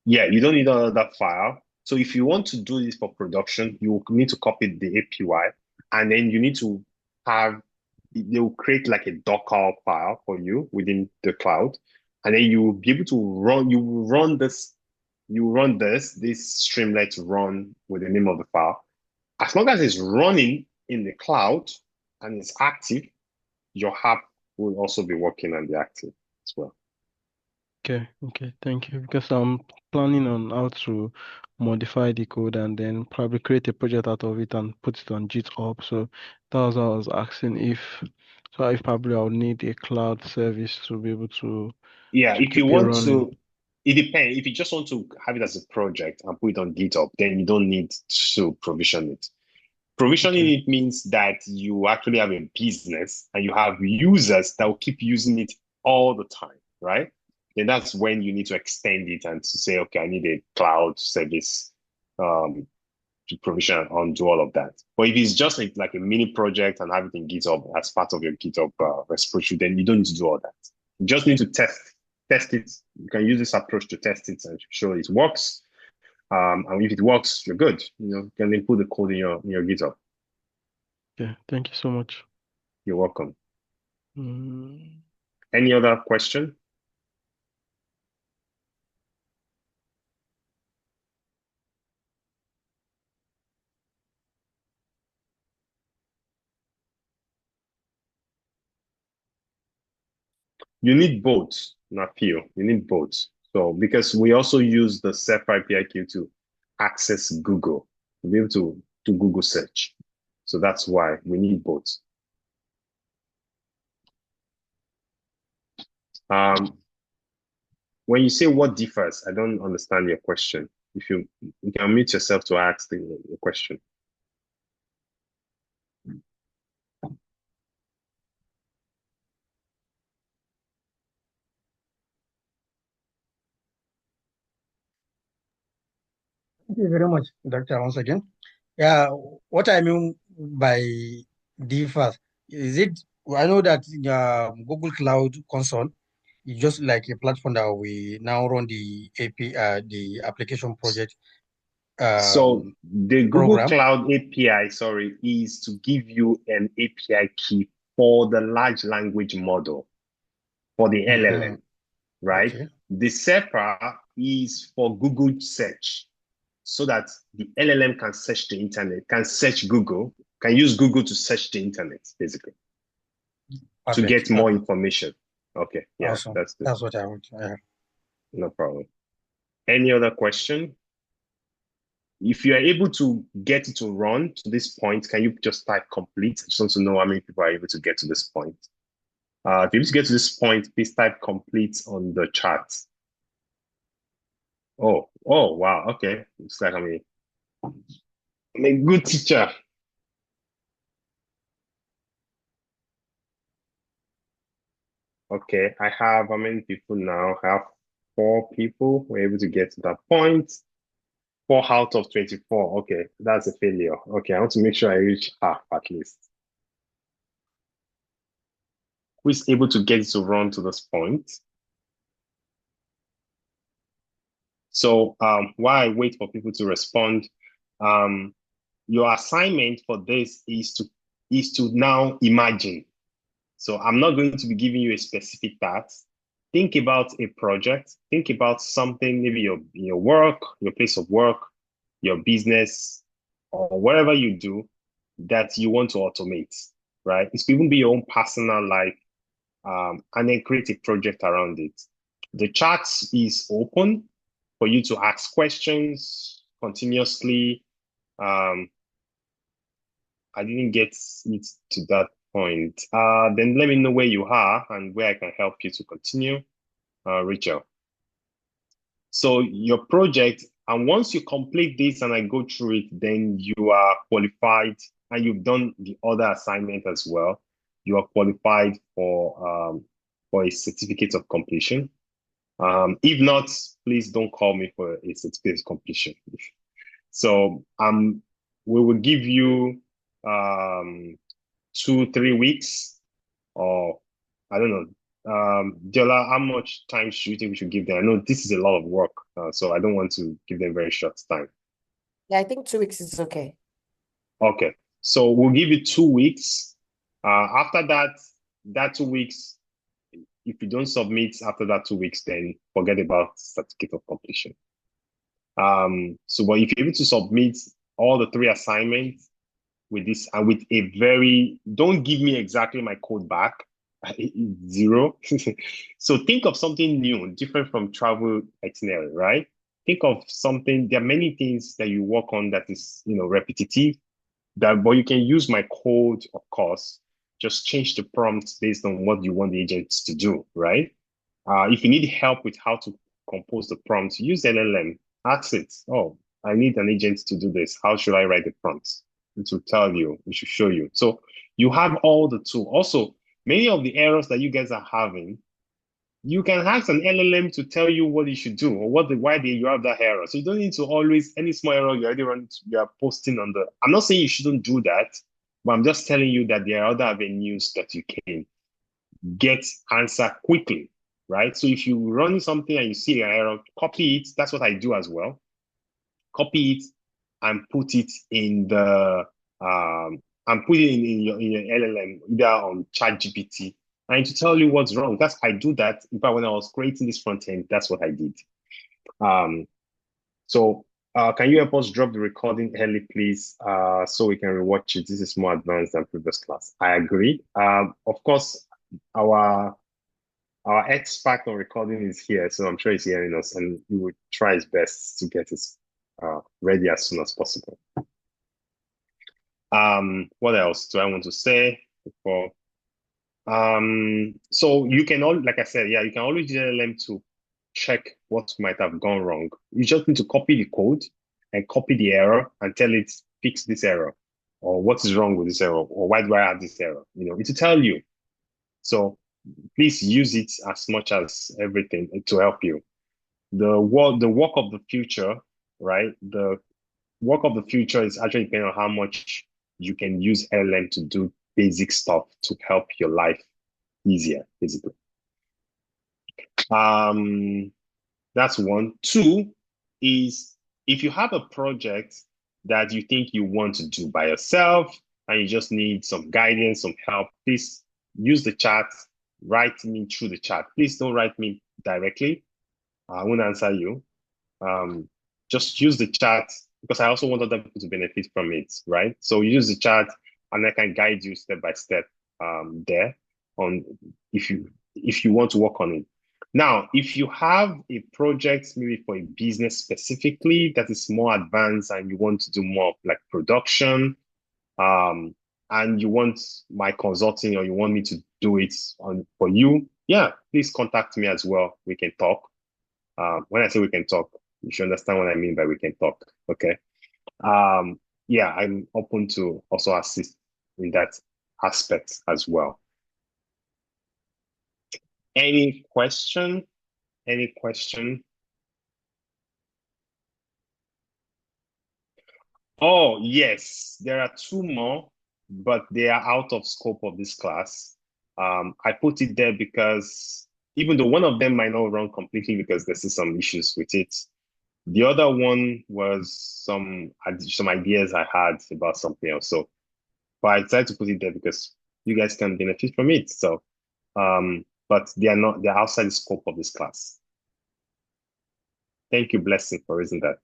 Yeah, you don't need all of that file. So if you want to do this for production, you will need to copy the APY, and then you need to have, they will create like a Docker file for you within the cloud. And then you will be able to run this streamlet run with the name of the file. As long as it's running in the cloud and it's active, your app will also be working and be active as well. Okay, okay, thank you. Because I'm planning on how to modify the code and then probably create a project out of it and put it on GitHub. So that was what I was asking if probably I'll need a cloud service to be able Yeah, to if you keep it want running. to, it depends. If you just want to have it as a project and put it on GitHub, then you don't need to provision it. Provisioning Okay, it means that you actually have a business and you have users that will keep using it all the time, right? Then that's when you need to extend it and to say, okay, I need a cloud service um, to provision and undo all of that. But if it's just like a mini project and have it in GitHub as part of your GitHub repository, then you don't need to do all that. You just need to test it. You can use this approach to test it and show it works. And if it works, you're good. You can then put the code in your GitHub. okay, thank you so much. You're welcome. Mm, Any other question? You need both, not few. You need both. So because we also use the Ceph API key to access Google, to be able to do Google search. So that's why we need both. Um, when you say what differs, I don't understand your question. If you can unmute yourself to ask the question. Thank you very much, Doctor, once again. Yeah, what I mean by differ is it, I know that Google Cloud Console is just like a platform that we now run the the application project So um, the Google program. Cloud API, sorry, is to give you an API key for the large language model, for the Mhm. LLM, right? Okay. The SEPA is for Google search, so that the LLM can search the internet, can search Google, can use Google to search the internet, basically, to Perfect. get more information. Okay, yeah, Awesome. that's good. That's what I want. Yeah. No problem. Any other question? If you are able to get it to run to this point, can you just type complete? I just want to know how many people are able to get to this point. If you're able to get to this point, please type complete on the chat. Oh, wow. Okay. Looks like I'm a good teacher. Okay, I have how many people now? I have 4 people who are able to get to that point. 4 out of 24. Okay, that's a failure. Okay, I want to make sure I reach half at least. Who is able to get it to run to this point? So while I wait for people to respond, your assignment for this is to now imagine. So I'm not going to be giving you a specific task. Think about a project. Think about something, maybe your work, your place of work, your business, or whatever you do that you want to automate, right? It could even be your own personal life, and then create a project around it. The chat is open for you to ask questions continuously. I didn't get it to that point. Then let me know where you are and where I can help you to continue, Rachel. So your project, and once you complete this and I go through it, then you are qualified and you've done the other assignment as well. You are qualified for a certificate of completion. If not, please don't call me for a certificate of completion. So we will give you 2-3 weeks, or I don't know. Diola, how much time do you think we should give them? I know this is a lot of work, so I don't want to give them very short time. Yeah, I think 2 weeks is okay. Okay, so we'll give you 2 weeks. After that 2 weeks, if you don't submit after that 2 weeks, then forget about certificate of completion. So, but if you're able to submit all the 3 assignments with this and with don't give me exactly my code back, 0. So think of something new, different from travel itinerary, right? Think of something, there are many things that you work on that is, repetitive, but you can use my code, of course, just change the prompts based on what you want the agents to do, right? If you need help with how to compose the prompts, use LLM. Ask it, oh, I need an agent to do this. How should I write the prompts? It will tell you, it should show you. So you have all the tools. Also, many of the errors that you guys are having, you can ask an LLM to tell you what you should do or why you have that error. So you don't need to always, any small error you are posting on the. I'm not saying you shouldn't do that, but I'm just telling you that there are other avenues that you can get answer quickly, right? So if you run something and you see an error, copy it. That's what I do as well. Copy it and put it in the in your LLM, either on ChatGPT, and to tell you what's wrong. I do that. In fact, when I was creating this front end, that's what I did. So can you help us drop the recording early, please, so we can rewatch it? This is more advanced than previous class. I agree. Of course, our expert on recording is here, so I'm sure he's hearing us, and he will try his best to get us ready as soon as possible. What else do I want to say before? So you can like I said, yeah, you can always use LLM to check what might have gone wrong. You just need to copy the code and copy the error and tell it fix this error, or what is wrong with this error, or why do I have this error? It will tell you. So please use it as much as everything to help you. The work of the future, right? The work of the future is actually depending on how much you can use LLM to do basic stuff to help your life easier, basically. That's one. Two is, if you have a project that you think you want to do by yourself and you just need some guidance, some help, please use the chat. Write me through the chat. Please don't write me directly. I won't answer you. Just use the chat because I also want other people to benefit from it, right? So use the chat and I can guide you step by step there on if you want to work on it. Now, if you have a project maybe for a business specifically that is more advanced and you want to do more like production, and you want my consulting or you want me to do it on for you, yeah, please contact me as well. We can talk. When I say we can talk, you should understand what I mean by we can talk. Okay. Yeah, I'm open to also assist in that aspect as well. Any question? Any question? Oh, yes, there are two more, but they are out of scope of this class. I put it there because even though one of them might not run completely because there's some issues with it, the other one was some ideas I had about something else. So, but I decided to put it there because you guys can benefit from it. So, but they're outside the scope of this class. Thank you, Blessing, for raising that.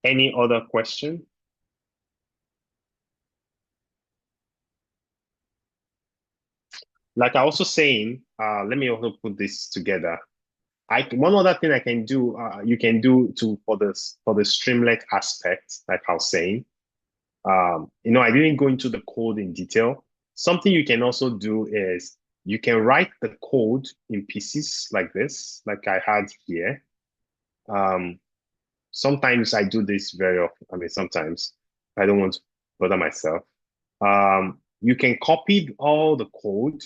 Any other question? Like I also saying, let me also put this together. One other thing I can do, you can do for the Streamlet aspect, like I was saying. I didn't go into the code in detail. Something you can also do is you can write the code in pieces like this, like I had here. Sometimes I do this very often. I mean, sometimes I don't want to bother myself. You can copy all the code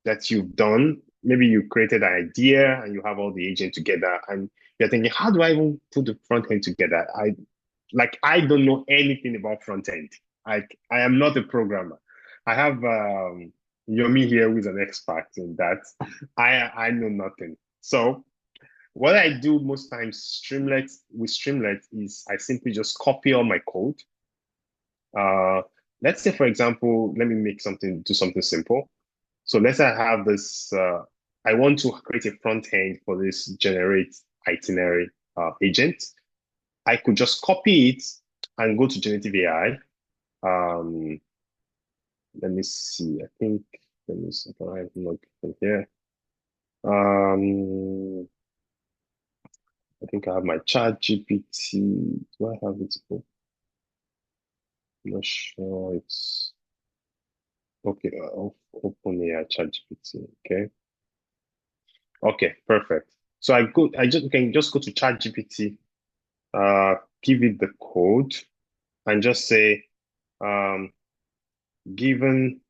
that you've done. Maybe you created an idea and you have all the agent together and you're thinking, how do I even put the front end together? I don't know anything about front end. I am not a programmer. I have Yomi here who is an expert in that. I know nothing. So what I do most times with Streamlet is I simply just copy all my code. Let's say, for example, let me do something simple. So let's say I have this, I want to create a front end for this generate itinerary agent. I could just copy it and go to generative AI. Let me see. Let me see if I have log in here. I think I have my chat GPT. Do I have it open? I'm not sure it's okay. Open AI chat GPT. Okay. Okay, perfect. So you can just go to chat GPT, give it the code and just say, given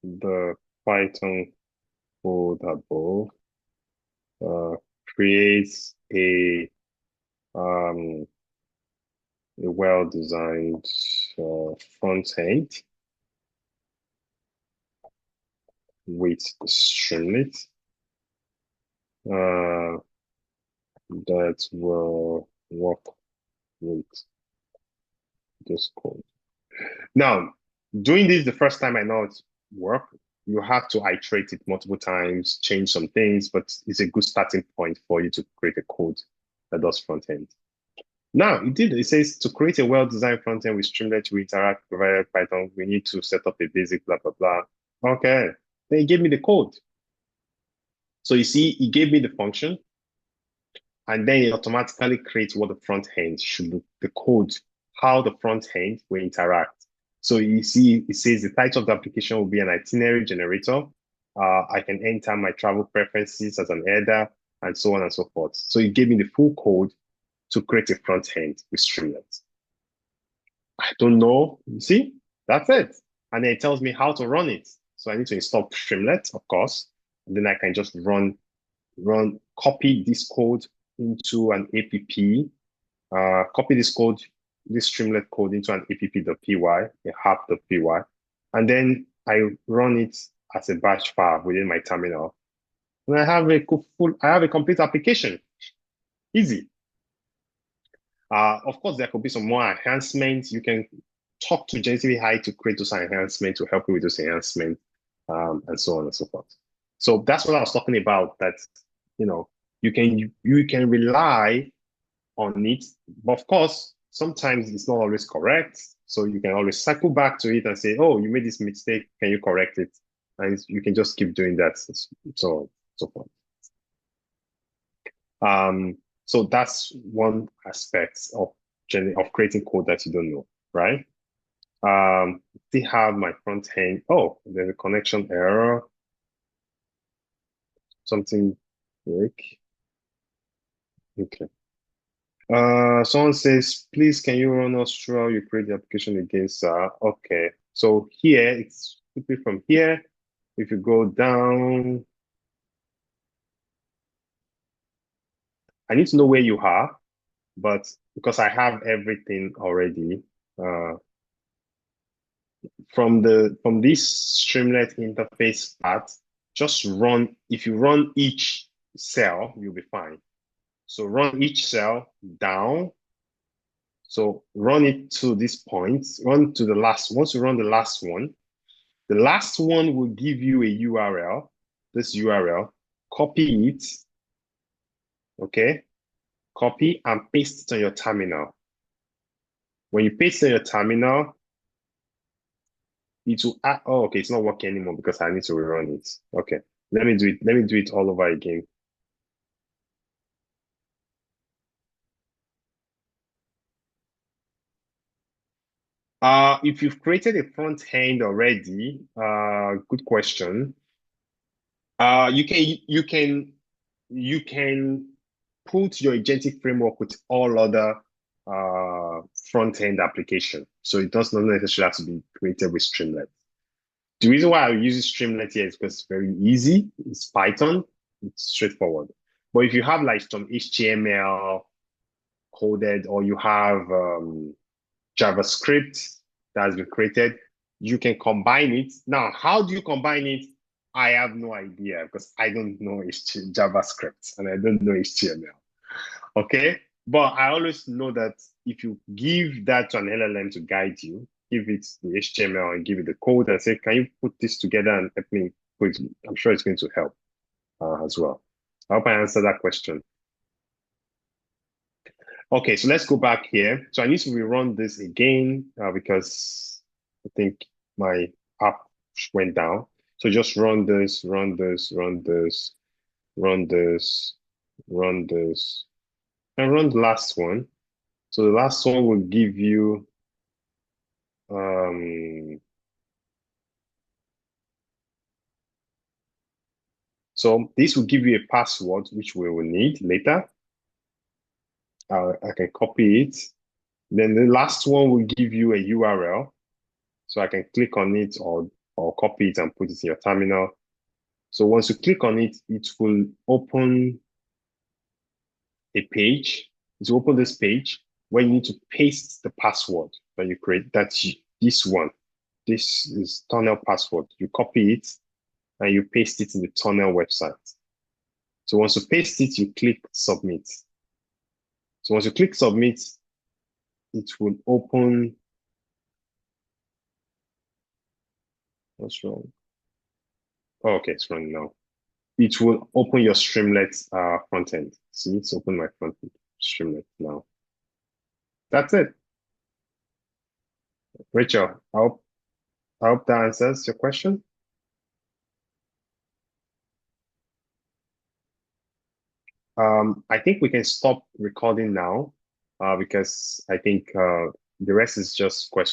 the Python code above, creates a well-designed front end with Streamlit that will work with this code. Now, doing this the first time I know it work, you have to iterate it multiple times, change some things, but it's a good starting point for you to create a code that does front end. Now, it says to create a well-designed front end with Streamlit to interact provided Python, we need to set up a basic blah, blah, blah. Okay. Then it gave me the code. So you see, it gave me the function, and then it automatically creates what the front end should look, the code, how the front end will interact. So you see, it says the title of the application will be an itinerary generator. I can enter my travel preferences as an header and so on and so forth. So it gave me the full code to create a front end with Streamlit. I don't know. You see, that's it. And then it tells me how to run it. So I need to install Streamlit, of course. And then I can just copy this code into an app, copy this Streamlit code into an app.py, a app.py, and then I run it as a batch file within my terminal. And I have a complete application. Easy. Of course, there could be some more enhancements. You can talk to generative AI to create those enhancements, to help you with those enhancements, and so on and so forth. So that's what I was talking about, that, you can rely on it, but of course, sometimes it's not always correct. So you can always cycle back to it and say, oh, you made this mistake. Can you correct it? And you can just keep doing that. So forth. So that's one aspect of creating code that you don't know, right? Still have my front end. Oh, there's a connection error. Something break. Okay. Someone says, please, can you run us through how you create the application against, okay. So here, it's simply from here. If you go down, I need to know where you are, but because I have everything already, from this Streamlit interface part, just run, if you run each cell, you'll be fine. So run each cell down. So run it to this point, run to the last. Once you run the last one will give you a URL, this URL, copy it, okay? Copy and paste it on your terminal. When you paste it on your terminal, it will, oh, okay, it's not working anymore because I need to rerun it. Okay, let me do it all over again. If you've created a front end already, good question. You can put your agentic framework with all other front end application. So it does not necessarily have to be created with Streamlit. The reason why I use Streamlit here is because it's very easy. It's Python. It's straightforward. But if you have like some HTML coded, or you have JavaScript that has been created, you can combine it. Now, how do you combine it? I have no idea because I don't know JavaScript and I don't know HTML. Okay. But I always know that if you give that to an LLM to guide you, give it the HTML and give it the code and say, can you put this together and help me put it? I'm sure it's going to help as well. I hope I answered that question. Okay, so let's go back here. So I need to rerun this again because I think my app went down. So just run this, run this, run this, run this, run this, and run the last one. So the last one will give you so this will give you a password which we will need later. I can copy it. Then the last one will give you a URL. So I can click on it or copy it and put it in your terminal. So once you click on it, it will open a page. It will open this page where you need to paste the password that you create. That's this one. This is tunnel password. You copy it and you paste it in the tunnel website. So once you paste it, you click submit. So once you click submit, it will open. What's wrong? Oh, okay, it's running now. It will open your Streamlit front end. See, it's open my front end Streamlit now. That's it. Rachel, I hope that answers your question. I think we can stop recording now because I think the rest is just questions.